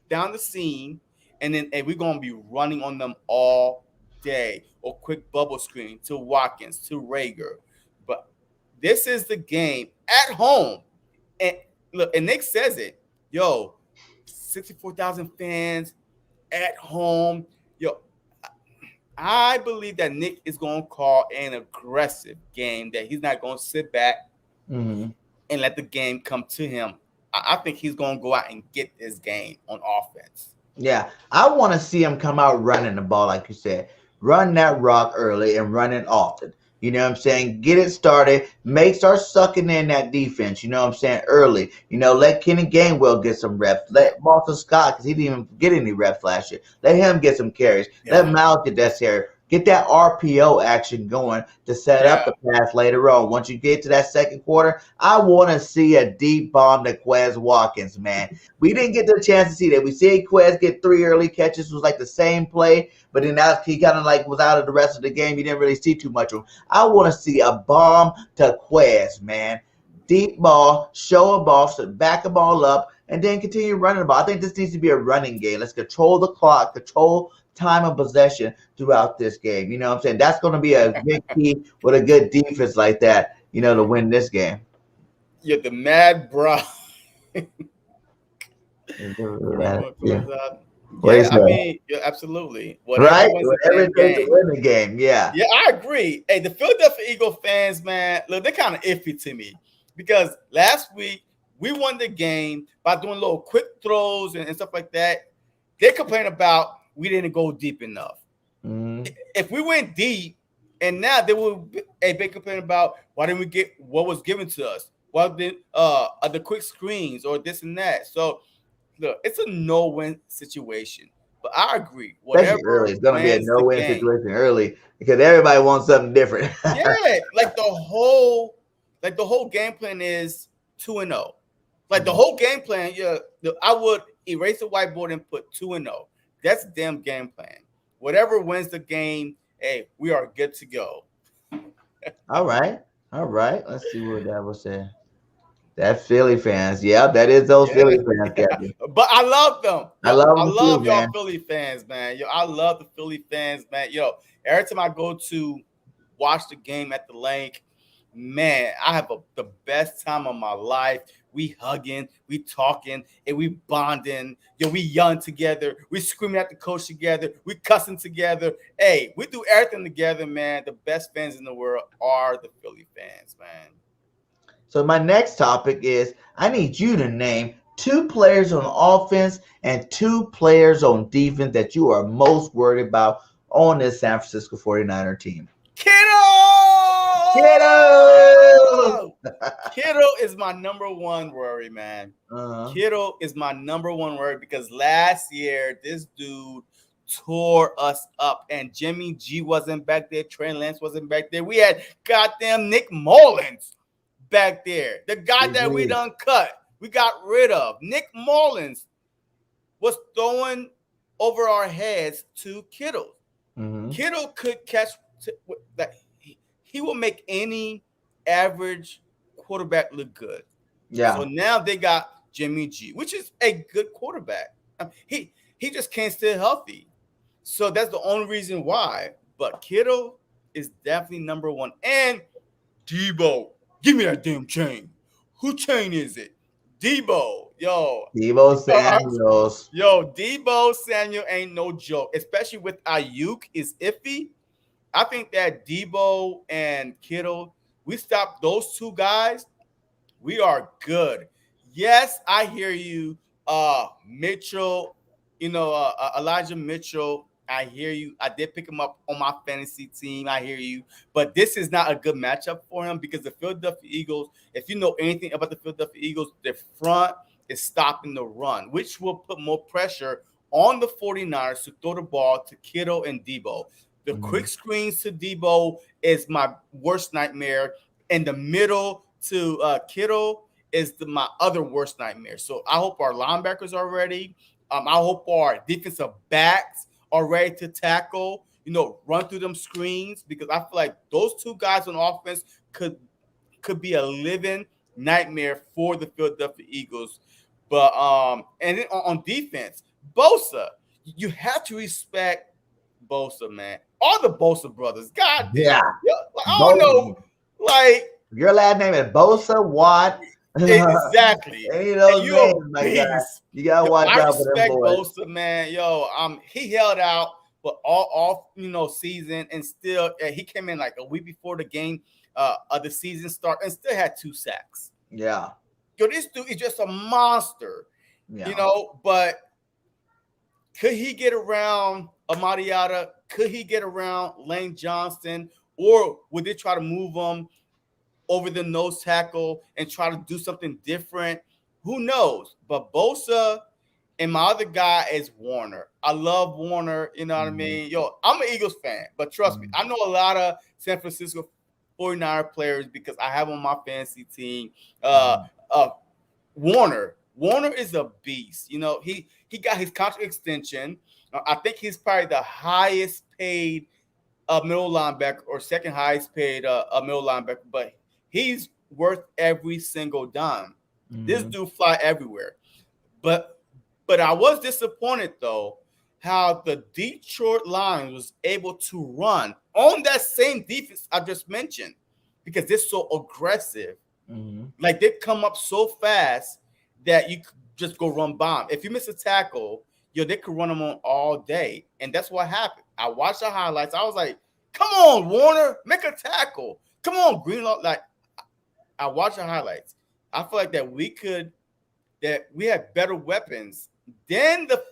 down the seam, and we're going to be running on them all day, or quick bubble screen to Watkins, to Rager. But this is the game at home. And look, and Nick says it, 64,000 fans at home. I believe that Nick is going to call an aggressive game, that he's not going to sit back and let the game come to him. I think he's going to go out and get this game on offense. Yeah, I want to see him come out running the ball, like you said. Run that rock early and run it often. You know what I'm saying? Get it started. Start sucking in that defense. You know what I'm saying? Early. Let Kenny Gainwell get some reps. Let Boston Scott, because he didn't even get any reps last year. Let him get some carries. Let Miles get that carry. Get that RPO action going to set up the pass later on. Once you get to that second quarter, I want to see a deep bomb to Quez Watkins, man. We didn't get the chance to see that. We see Quez get 3 early catches. It was like the same play, but then he kind of like was out of the rest of the game. You didn't really see too much of him. I want to see a bomb to Quez, man. Deep ball, show a ball, back a ball up, and then continue running the ball. I think this needs to be a running game. Let's control the clock, control time of possession throughout this game. You know what I'm saying? That's going to be a big key with a good defense like that, to win this game. You're the mad bro. Absolutely. Whatever to win the game. Yeah. Yeah, I agree. Hey, the Philadelphia Eagle fans, man, look, they're kind of iffy to me because last week we won the game by doing little quick throws and stuff like that. They complain about we didn't go deep enough. If we went deep, and now they will be complaining about why didn't we get what was given to us? Why did the quick screens or this and that? So look, it's a no-win situation. But I agree. Especially early, it's gonna be a no-win situation early because everybody wants something different. Like the whole game plan is 2-0. Like the whole game plan, I would erase the whiteboard and put 2-0. That's the damn game plan. Whatever wins the game, hey, we are good to go. All right. Let's see what that was saying. That Philly fans. Yeah, that is those Philly fans, Captain. But I love them. I love y'all man. Philly fans, man. I love the Philly fans, man. Every time I go to watch the game at the lake, man, I have the best time of my life. We hugging, we talking, and we bonding. We yelling together. We screaming at the coach together. We cussing together. Hey, we do everything together, man. The best fans in the world are the Philly fans, man. So my next topic is I need you to name 2 players on offense and 2 players on defense that you are most worried about on this San Francisco 49er team. Kittle! Kittle. Kittle is my number one worry, man. Kittle is my number one worry because last year this dude tore us up, and Jimmy G wasn't back there. Trey Lance wasn't back there. We had goddamn Nick Mullins back there, the guy that we done cut. We got rid of. Nick Mullins was throwing over our heads to Kittle. Kittle could catch like he will make any average quarterback look good. Yeah. So now they got Jimmy G, which is a good quarterback. He just can't stay healthy. So that's the only reason why. But Kittle is definitely number one. And Debo, give me that damn chain. Who chain is it? Debo. Debo Samuels. Debo Samuel ain't no joke, especially with Ayuk is iffy. I think that Debo and Kittle, we stop those two guys, we are good. Yes, I hear you. Mitchell, Elijah Mitchell, I hear you. I did pick him up on my fantasy team. I hear you. But this is not a good matchup for him because the Philadelphia Eagles, if you know anything about the Philadelphia Eagles, their front is stopping the run, which will put more pressure on the 49ers to throw the ball to Kittle and Debo. The quick screens to Debo is my worst nightmare. In the middle to Kittle is my other worst nightmare. So I hope our linebackers are ready. I hope our defensive backs are ready to tackle, run through them screens, because I feel like those two guys on offense could be a living nightmare for the Philadelphia Eagles. But and then on defense, Bosa, you have to respect Bosa, man. All the Bosa brothers, goddamn. Yeah. I don't know, like your last name is Bosa Watt. Exactly. Ain't those names, my guy. You gotta watch out for them boys. Bosa, man. He held out for all season, and still he came in like a week before the game of the season start and still had 2 sacks. Yeah. This dude is just a monster. Yeah. But could he get around Amadiata? Could he get around Lane Johnson? Or would they try to move him over the nose tackle and try to do something different? Who knows? But Bosa and my other guy is Warner. I love Warner. You know what I mean? I'm an Eagles fan, but trust me, I know a lot of San Francisco 49er players because I have on my fantasy team. Warner is a beast. He got his contract extension. I think he's probably the highest paid middle linebacker or second highest paid middle linebacker, but he's worth every single dime. This dude fly everywhere. But I was disappointed though how the Detroit Lions was able to run on that same defense I just mentioned because they're so aggressive. Like they come up so fast that you could just go run bomb. If you miss a tackle, they could run them on all day. And that's what happened. I watched the highlights. I was like, come on, Warner, make a tackle. Come on, Greenlaw. Like, I watched the highlights. I feel like that we had better weapons than the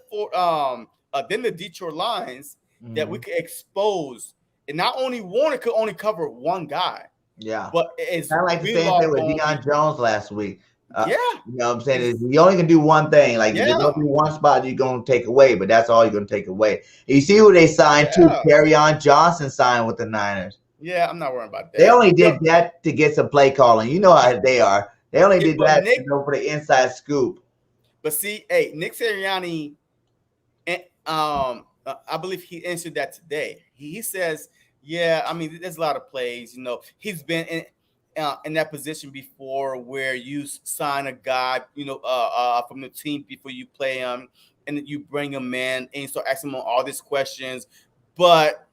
Detroit Lions that we could expose. And not only Warner could only cover one guy. Yeah. But it's kind of like the same thing with Deion Jones last week. You know what I'm saying? You only can do one thing. Like, there's going to be one spot you're going to take away, but that's all you're going to take away. And you see who they signed too? Kerryon Johnson signed with the Niners. Yeah, I'm not worried about that. They only did that to get some play calling. You know how they are. They only did that for the inside scoop. But see, hey, Nick Sirianni, I believe he answered that today. He says, yeah, I mean, there's a lot of plays. He's been in that position before where you sign a guy, from the team before you play him, and then you bring him in and you start asking him all these questions. But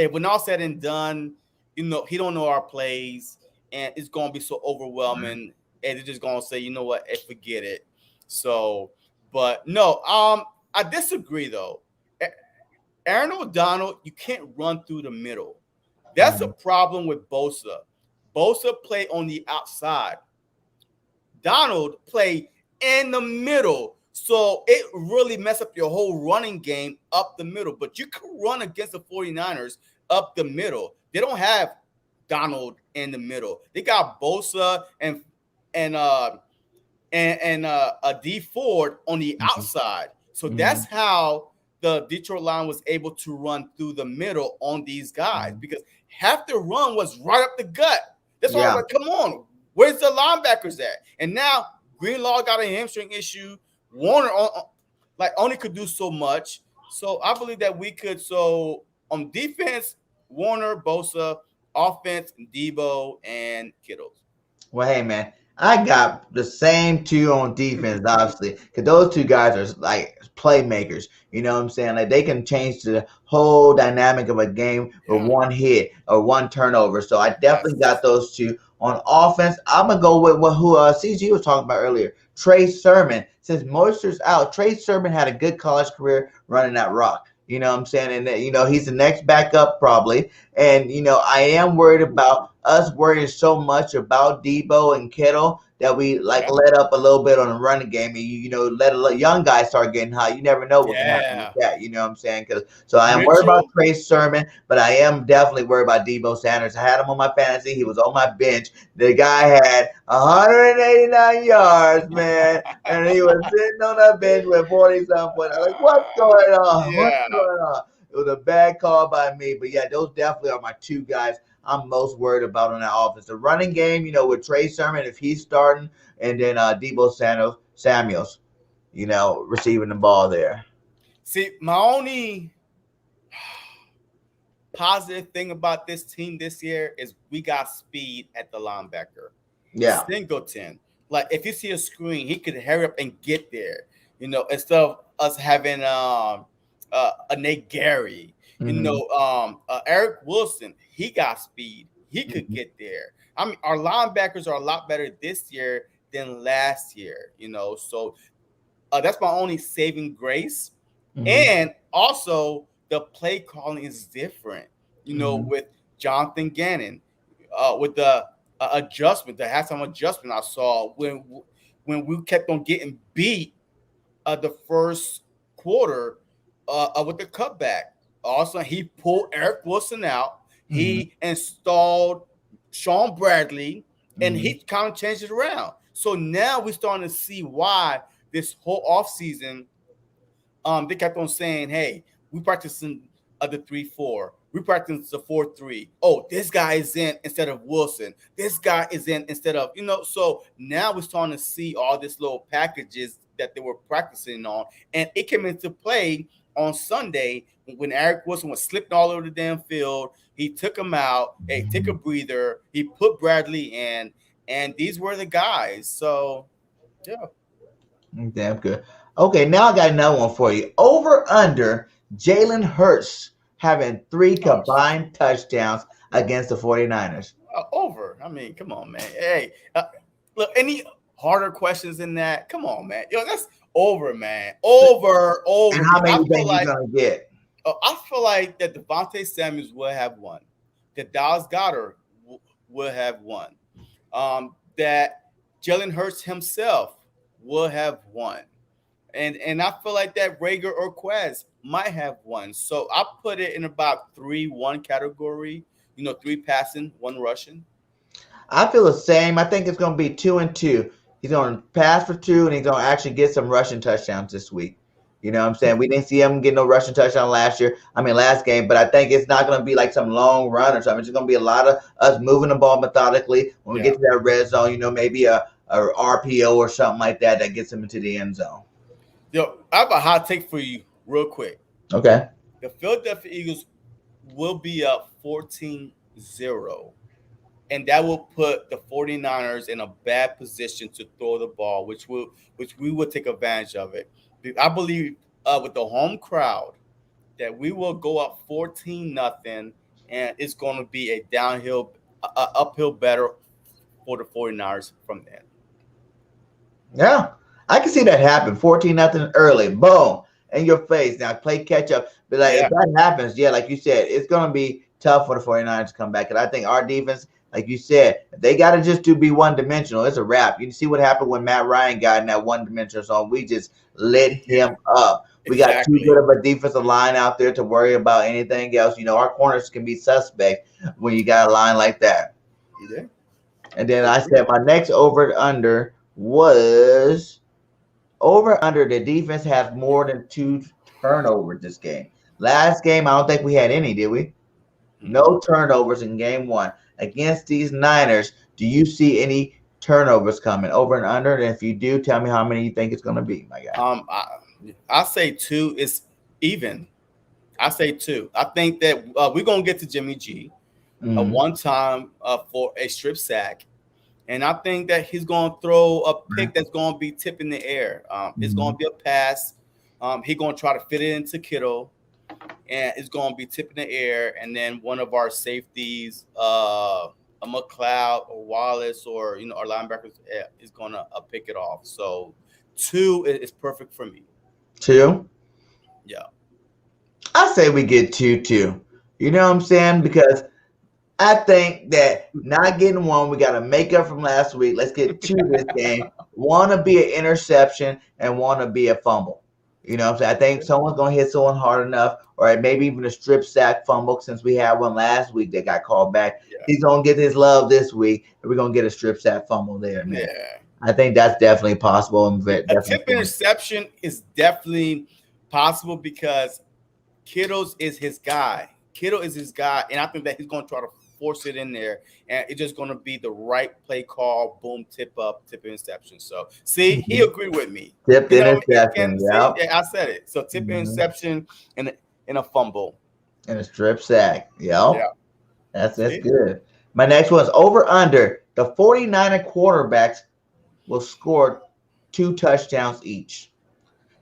when all said and done, he don't know our plays, and it's gonna be so overwhelming, and they're just gonna say, you know what, forget it. So, but no, I disagree though. Aaron O'Donnell, you can't run through the middle. That's a problem with Bosa. Bosa play on the outside. Donald play in the middle. So it really messed up your whole running game up the middle. But you can run against the 49ers up the middle. They don't have Donald in the middle. They got Bosa and uh a D Ford on the Mhm. outside. So Mhm. that's how the Detroit line was able to run through the middle on these guys Mhm. because half the run was right up the gut. That's why I was Yeah. like, come on, where's the linebackers at? And now Greenlaw got a hamstring issue. Warner like only could do so much. So I believe that we could. So on defense, Warner, Bosa, offense, Debo, and Kittles. Well, hey man, I got the same two on defense, obviously, because those two guys are like playmakers. You know what I'm saying? Like they can change the whole dynamic of a game with Yeah. one hit or one turnover. So I definitely got Yes. those two. On offense, I'm gonna go with what who CG was talking about earlier, Trey Sermon. Since Moisture's out, Trey Sermon had a good college career running that rock. You know what I'm saying? And he's the next backup probably. And I am worried about us worrying so much about Debo and Kittle that we like Yeah. let up a little bit on the running game, and let a young guy start getting hot. You never know what can happen with Yeah. that. You know what I'm saying? So I am worried about Mitchell. Trey Sermon, but I am definitely worried about Debo Sanders. I had him on my fantasy. He was on my bench. The guy had 189 yards, man, and he was sitting on that bench with 40 something points. I'm like, what's going on? What's Yeah. going on? It was a bad call by me, but yeah, those definitely are my two guys I'm most worried about on that offense. The running game, with Trey Sermon, if he's starting, and then Debo Samuels, receiving the ball there. See, my only positive thing about this team this year is we got speed at the linebacker. Yeah. Singleton, like if you see a screen, he could hurry up and get there. Instead of us having a Nate Gary, Mm-hmm. Eric Wilson, he got speed. He could Mm-hmm. get there. I mean, our linebackers are a lot better this year than last year. So that's my only saving grace. Mm-hmm. And also, the play calling is different. Mm-hmm. With Jonathan Gannon, with the adjustment, the halftime adjustment I saw when we kept on getting beat the first quarter with the cutback. Also, he pulled Eric Wilson out. Mm-hmm. He installed Sean Bradley, and Mm-hmm. he kind of changed it around. So now we're starting to see why this whole offseason they kept on saying, "Hey, we practicing the 3-4. We practice the 4-3. Oh, this guy is in instead of Wilson. This guy is in instead of So now we're starting to see all these little packages that they were practicing on, and it came into play on Sunday when Eric Wilson was slipping all over the damn field. He took him out. Hey, take a breather. He put Bradley in, and these were the guys. So yeah. Damn good. Okay, now I got another one for you. Over under Jalen Hurts having three Oh, combined touchdowns against the 49ers. over. I mean, come on, man. Hey, look, any harder questions than that? Come on, man. That's over, man. Over, And over. how many I you feel think he's like gonna get? that Devontae Samuels will have won. That Dallas Goddard will have won. That Jalen Hurts himself will have won. And I feel like that Rager or Quez might have one. So I put it in about 3-1 category. Three passing, one rushing. I feel the same. I think it's going to be 2-2. He's going to pass for two, and he's going to actually get some rushing touchdowns this week. You know what I'm saying? We didn't see him get no rushing touchdown last game, but I think it's not going to be like some long run or something. It's just going to be a lot of us moving the ball methodically. When we Yeah. get to that red zone, maybe a RPO or something like that gets him into the end zone. Yo, I have a hot take for you real quick. Okay. The Philadelphia Eagles will be up 14-0, and that will put the 49ers in a bad position to throw the ball, which we will take advantage of it. I believe with the home crowd that we will go up 14-0, and it's going to be a uphill battle for the 49ers from there. Yeah, I can see that happen. 14-0 early, boom, in your face. Now play catch up. But like if Yeah. that happens, yeah, like you said, it's gonna be tough for the 49ers to come back. And I think our defense, like you said, they gotta just be one dimensional. It's a wrap. You see what happened when Matt Ryan got in that one dimensional zone. We just lit Yeah. him up. We got too Exactly. good of a defensive line out there to worry about anything else. Our corners can be suspect when you got a line like that. Yeah. And then I Agree. said my next over under was over under the defense has more than 2 turnovers this game. Last game, I don't think we had any, did we? Mm-mm. No turnovers in game one. Against these Niners, do you see any turnovers coming over and under? And if you do, tell me how many you think it's going to be, my guy. I say two is even. I say two. I think that we're gonna get to Jimmy G a Mm-hmm. one time for a strip sack, and I think that he's gonna throw a pick that's gonna be tip in the air. It's Mm-hmm. gonna be a pass. He's gonna try to fit it into Kittle, and it's gonna be tip in the air, and then one of our safeties, a McLeod or Wallace or our linebackers is gonna pick it off. So two is perfect for me. Two. Yeah. I say we get two, too. You know what I'm saying? Because I think that not getting one, we got to make up from last week. Let's get two this game. Want to be an interception and want to be a fumble. You know what I'm saying? I think someone's going to hit someone hard enough, or maybe even a strip sack fumble since we had one last week that got called back. Yeah. He's going to get his love this week, and we're going to get a strip sack fumble there, man. Yeah. I think that's definitely possible. And A definitely tip interception is definitely possible because Kittle's is his guy. Kittle is his guy, and I think that he's going to try to force it in there, and it's just going to be the right play call. Boom, tip up, tip interception. So, see, he agreed with me. tipped You know, it interception. can see. Yep. Yeah, I said it. So, tip interception and a fumble. And a strip sack. Yep. Yeah. That's See. good. My next one is over under. The 49er quarterbacks will score 2 touchdowns each.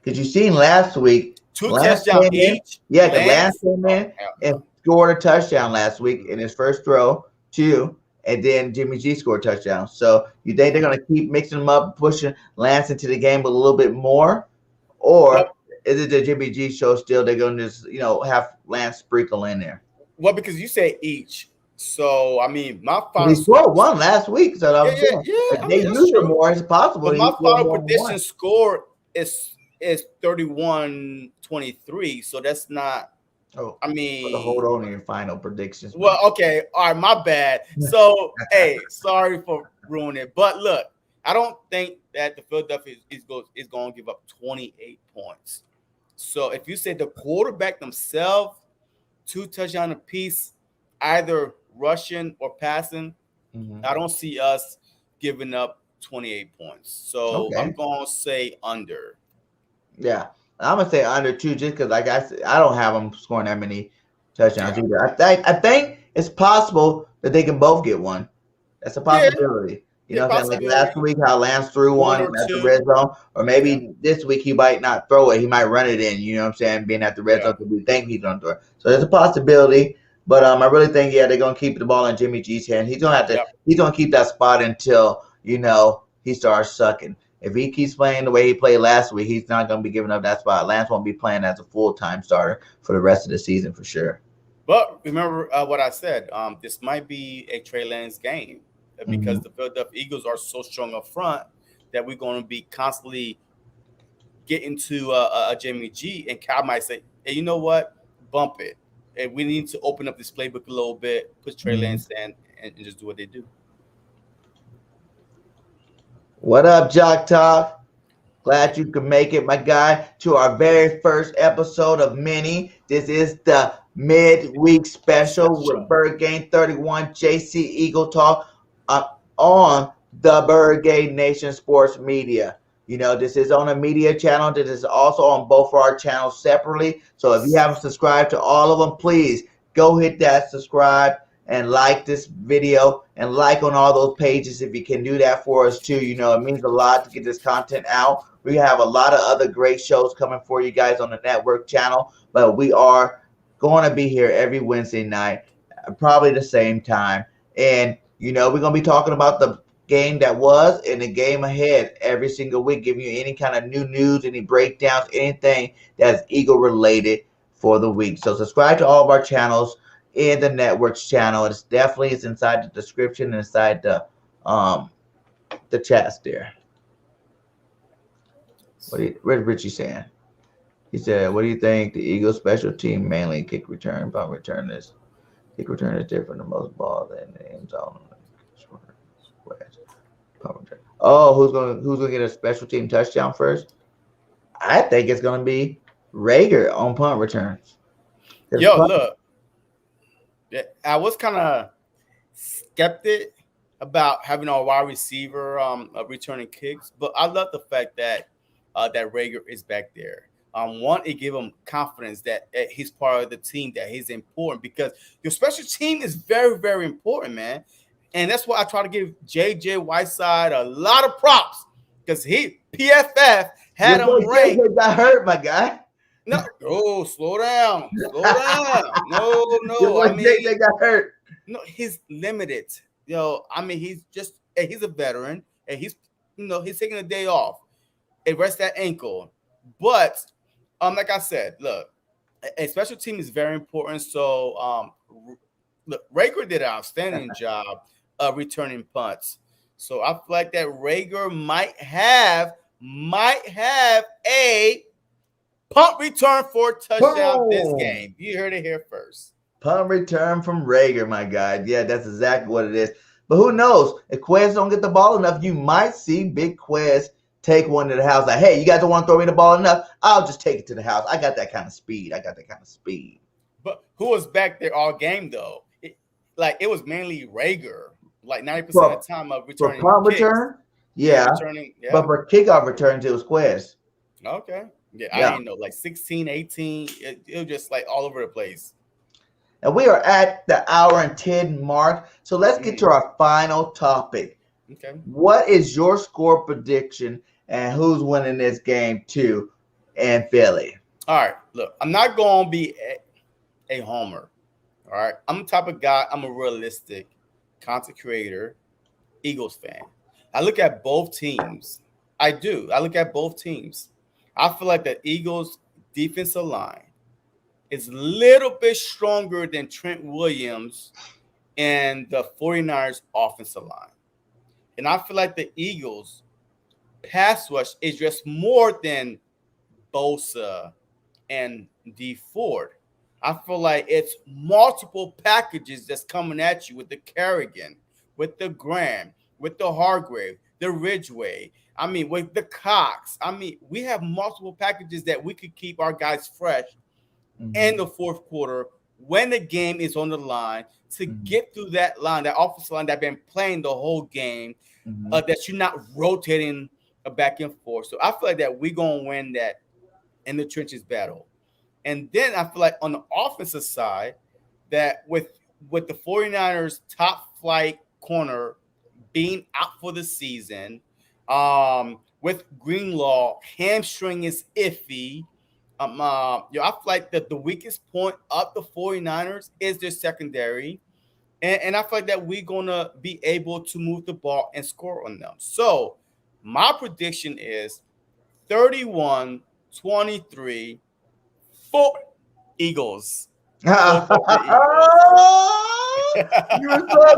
Because you seen last week, Two Lance touchdowns came in. each. Yeah, because Lance Lance. came Oh in hell and no. scored a touchdown last week in his first throw, 2, and then Jimmy G scored a touchdown. So you think they're going to keep mixing them up, pushing Lance into the game a little bit more? Or Well, is it the Jimmy G show still? They're going to just, have Lance sprinkle in there. well, because you say each. So I mean, my He final scored one last week, so yeah, I'm yeah, saying yeah. if I they mean, that's use it true. more, it's possible But he my scored final more than one. prediction score is 31-23. So that's not. Oh, I put a hold mean, on to your final predictions, man. well, okay, all right, my bad. So, hey, sorry for ruining it. But look, I don't think that the Philadelphia is going to give up 28 points. So if you say the quarterback themselves, 2 touchdowns apiece, either rushing or passing, Mhm. I don't see us giving up 28 points. So I'm Okay. going to say under. Yeah, I'm gonna say under two, just because, like I said, I don't have them scoring that many touchdowns Yeah. either. I think it's possible that they can both get one. That's a Yeah. possibility. You Yeah. know what I'm saying? Like last Possibility. week, how Lance threw One one or at the two. red zone, or Yeah. maybe this week he might not throw it. He might run it in. You know what I'm saying? Being at the red Yeah. zone, because we think he's gonna throw it. So there's a possibility. But I really think they're gonna keep the ball in Jimmy G's hand. He's gonna have to. Yep. He's gonna keep that spot until he starts sucking. If he keeps playing the way he played last week, he's not going to be giving up that spot. Lance won't be playing as a full-time starter for the rest of the season for sure. But remember what I said. This might be a Trey Lance game Mm-hmm. because the Philadelphia Eagles are so strong up front that we're going to be constantly getting to a Jimmy G, and Kyle might say, "Hey, you know what? Bump it. And we need to open up this playbook a little bit, put Trey Mm-hmm. Lance in, and just do what they do." What up, Jock Talk? Glad you could make it, my guy, to our very first episode of mini. This is the midweek special with Birdgang 31 J.C.eaglestalk on the Birdgang Nation Sports Media. This is on a media channel. This is also on both of our channels separately. So if you haven't subscribed to all of them, please go hit that subscribe and like this video and like on all those pages if you can do that for us too. It means a lot to get this content out. We have a lot of other great shows coming for you guys on the network channel, but we are going to be here every Wednesday night, probably the same time. And, we're going to be talking about the game that was and the game ahead every single week, giving you any kind of new news, any breakdowns, anything that's Eagle related for the week. So subscribe to all of our channels in the network's channel. It's inside the description and inside the chats there. Where's Richie saying? He said, "What do you think? The Eagles' special team, mainly kick return, punt return is kick return is different than most balls in the end zone. Oh, who's gonna get a special team touchdown first? I think it's gonna be Rager on punt returns. Yo, look, I was kind of skeptic about having our wide receiver returning kicks, but I love the fact that that Rager is back there. One, it gave him confidence that he's part of the team, that he's important, because your special team is very, very important, man. And that's why I try to give J.J. Whiteside a lot of props, because he PFF had him ranked. JJ got hurt, my guy. No, oh, slow down, slow down. No. I mean, JJ got hurt. No, he's limited. I mean, he's a veteran, and he's taking a day off. It rests that ankle, but like I said, look, a special team is very important. So look, Rager did an outstanding job returning punts. So I feel like that Rager might have a punt return for a touchdown this game. You heard it here first. Punt return from Rager, my guy. Yeah, that's exactly what it is. But who knows? If Quez don't get the ball enough, you might see Big Quez take one to the house. Like, hey, you guys don't want to throw me the ball enough? I'll just take it to the house. I got that kind of speed. But who was back there all game, though? It was mainly Rager. Like 90% of the time of returning. For punt return? Yeah. But for kickoff returns, it was Quez. Okay. Yeah, I didn't know. Like 16, 18. It was just like all over the place. And we are at the hour and 10 mark. So let's get to our final topic. Okay. What is your score prediction and who's winning this game too in Philly? All right. Look, I'm not going to be a homer. All right. I'm the type of guy, I'm a realistic content creator, Eagles fan. I look at both teams. I do. I look at both teams. I feel like the Eagles' defensive line is a little bit stronger than Trent Williams and the 49ers' offensive line. And I feel like the Eagles' pass rush is just more than Bosa and D Ford. I feel like it's multiple packages that's coming at you with the Kerrigan, with the Graham, with the Hargrave, the Ridgeway. I mean, with the Cox. I mean, we have multiple packages that we could keep our guys fresh in the fourth quarter when the game is on the line to get through that line, that offensive line that's been playing the whole game, that you're not rotating back and forth. So I feel like that we're going to win that in the trenches battle. And then I feel like on the offensive side, that with the 49ers top flight corner being out for the season, with Greenlaw, hamstring is iffy. I feel like that the weakest point of the 49ers is their secondary. And I feel like that we're going to be able to move the ball and score on them. So my prediction is 31-23 for Eagles. You were so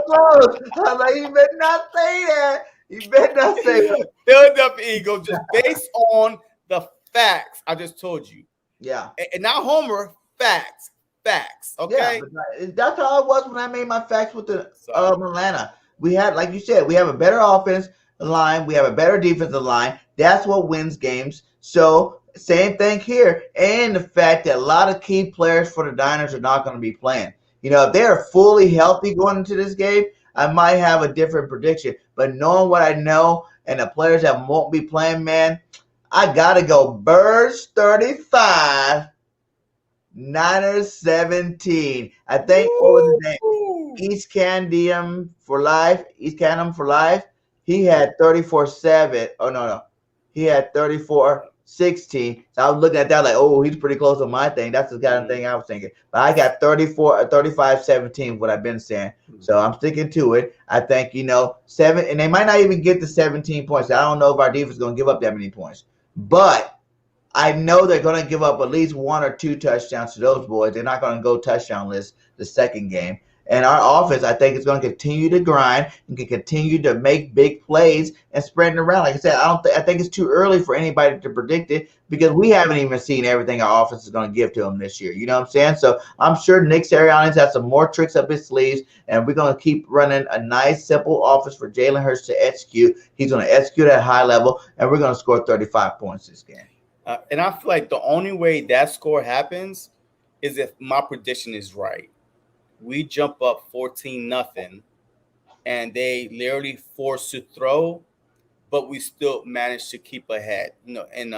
close. I was like, you better not say that. You better not say that. Philadelphia Eagles, just based on the facts I just told you. Yeah. And not Homer, facts. Okay. Yeah, that's how it was when I made my facts with the Atlanta. We had, like you said, we have a better offense line. We have a better defensive line. That's what wins games. So same thing here. And the fact that a lot of key players for the Niners are not going to be playing. If they're fully healthy going into this game, I might have a different prediction. But knowing what I know and the players that won't be playing, man, I got to go Birds 35, Niners 17. I think, what was his name? East Candium for life. He had 34-7. Oh, no. He had 34-16. So I was looking at that like, oh, he's pretty close on my thing. That's the kind of thing I was thinking. But I got 35-17, what I've been saying. So I'm sticking to it. I think, 7, and they might not even get the 17 points. I don't know if our defense is going to give up that many points. But I know they're going to give up at least 1 or 2 touchdowns to those boys. They're not going to go touchdown list the second game. And our offense, I think, is going to continue to grind and can continue to make big plays and spread it around. Like I said, I think it's too early for anybody to predict it because we haven't even seen everything our offense is going to give to them this year. You know what I'm saying? So I'm sure Nick Sirianni's has some more tricks up his sleeves, and we're going to keep running a nice, simple offense for Jalen Hurts to execute. He's going to execute at a high level, and we're going to score 35 points this game. And I feel like the only way that score happens is if my prediction is right. We jump up 14-0, and they literally force to throw, but we still manage to keep ahead, and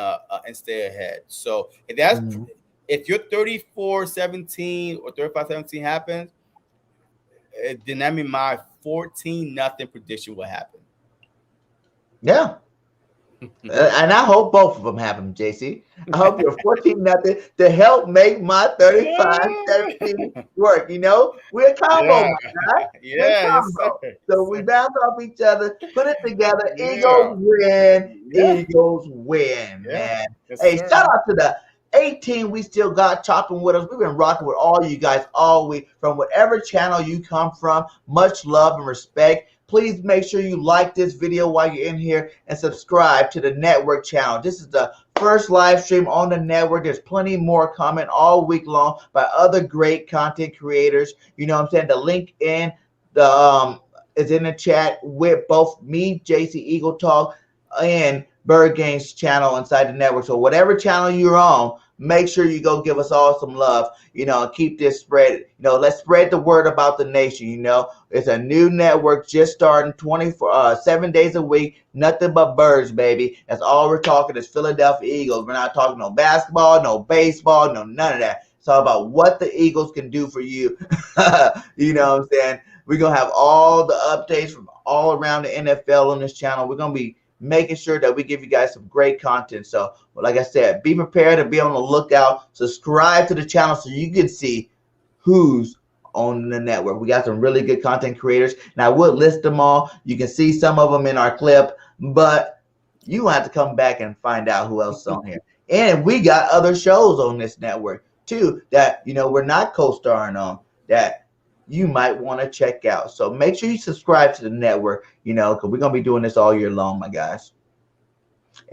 stay ahead. So if your 34-17 or 35-17 happens, then that means my 14-0 prediction will happen. Yeah. And I hope both of them happen, JC. I hope you're 14-0 to help make my 35-17 work. We're a combo, my guy. We're a Yes, sir. combo. So we bounce off each other, put it together. Yeah. Eagles win. Yeah. Eagles win, Yeah. man. Yes, Hey, sir. shout out to the 18 we still got chopping with us. We've been rocking with all you guys all week from whatever channel you come from. Much love and respect. Please make sure you like this video while you're in here and subscribe to the network channel. This is the first live stream on the network. There's plenty more coming all week long by other great content creators. You know what I'm saying? The link is in the chat with both me, J.C.eaglestalk, and Birdgang's channel inside the network. So whatever channel you're on, make sure you go give us all some love, and keep this spread. Let's spread the word about the nation. It's a new network just starting 7 days a week, nothing but birds, baby. That's all we're talking is Philadelphia Eagles. We're not talking no basketball, no baseball, no none of that. It's all about what the Eagles can do for you. You know what I'm saying? We're going to have all the updates from all around the NFL on this channel. We're going to be making sure that we give you guys some great content. So, like I said, be prepared and be on the lookout. Subscribe to the channel so you can see who's on the network. We got some really good content creators. Now, I would list them all. You can see some of them in our clip, but you have to come back and find out who else is on here. And we got other shows on this network, too, that, we're not co-starring on, that you might want to check out. So make sure you subscribe to the network, because we're going to be doing this all year long, my guys.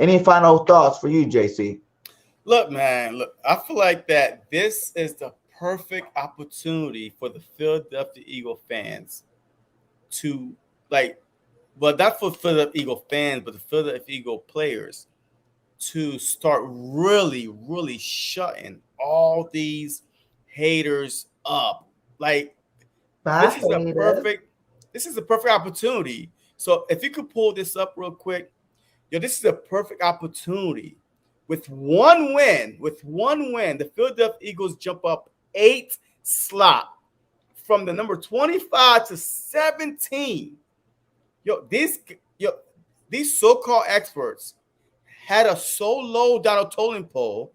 Any final thoughts for you, JC? Look, man, I feel like that this is the perfect opportunity for the Philadelphia Eagle fans to, not for Philadelphia Eagle fans, but the Philadelphia Eagle players to start really, really shutting all these haters up. This is a perfect opportunity. So if you could pull this up real quick, this is a perfect opportunity. With one win, the Philadelphia Eagles jump up 8 slots from the number 25 to 17. These so-called experts had a so low down a totem pole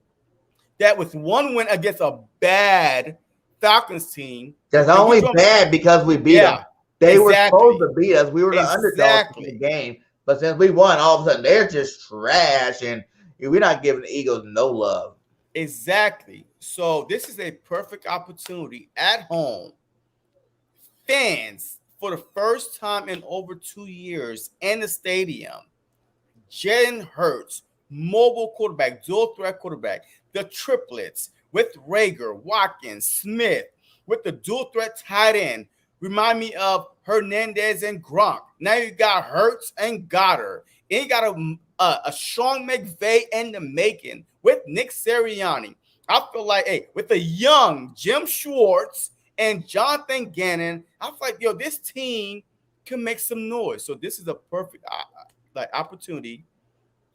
that with one win against a bad Falcons team, that's only bad because we beat them. They were supposed to beat us. We were the underdogs in the game. But since we won, all of a sudden they're just trash, and we're not giving the Eagles no love. Exactly. So this is a perfect opportunity at home. Fans, for the first time in over 2 years in the stadium, Jalen Hurts, mobile quarterback, dual threat quarterback, the triplets with Rager, Watkins, Smith, with the dual threat tight end. Remind me of Hernandez and Gronk. Now you got Hurts and Goddard. And you got a Sean McVay in the making with Nick Sirianni. I feel like, with a young Jim Schwartz and Jonathan Gannon, I feel like, this team can make some noise. So this is a perfect opportunity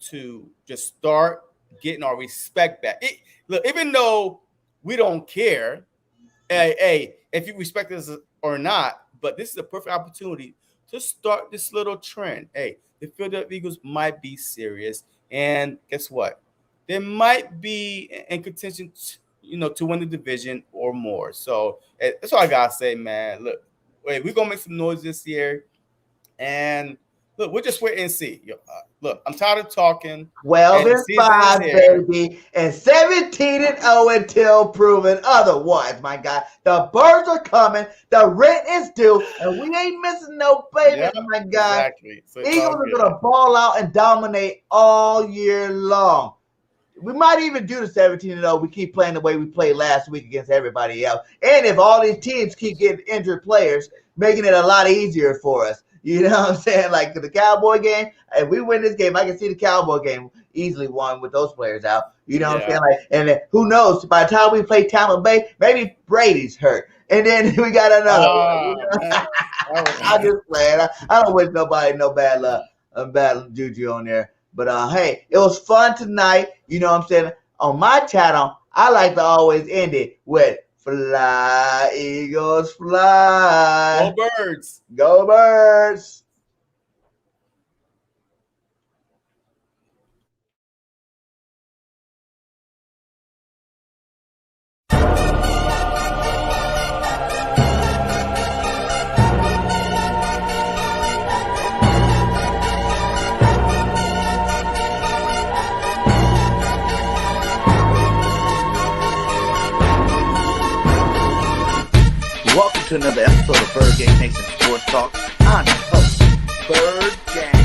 to just start getting our respect back. Look, even though we don't care, if you respect us or not, but this is a perfect opportunity to start this little trend. The Philadelphia Eagles might be serious, and guess what? They might be in contention, to win the division or more. So that's all I gotta say, man. Look, we're gonna make some noise this year, and Look, we'll just wait and see. Look, I'm tired of talking. 12-5, baby, and 17-0 until proven otherwise, my guy. The birds are coming, the rent is due, and we ain't missing no payments, my guy. Exactly. So Eagles are gonna ball out and dominate all year long. We might even do the 17-0. We keep playing the way we played last week against everybody else. And if all these teams keep getting injured players, making it a lot easier for us. You know what I'm saying? Like the Cowboy game, if we win this game, I can see the Cowboy game easily won with those players out. You know what I'm saying? Like, and who knows? By the time we play Tampa Bay, maybe Brady's hurt. And then we got another one. You know? I'm just playing. I don't wish nobody no bad luck, bad juju on there. But hey, it was fun tonight. You know what I'm saying? On my channel, I like to always end it with fly, Eagles, fly. Go Birds. Go Birds. Welcome to another episode of Birdgang Nation Sports Talk. I'm your host, Birdgang.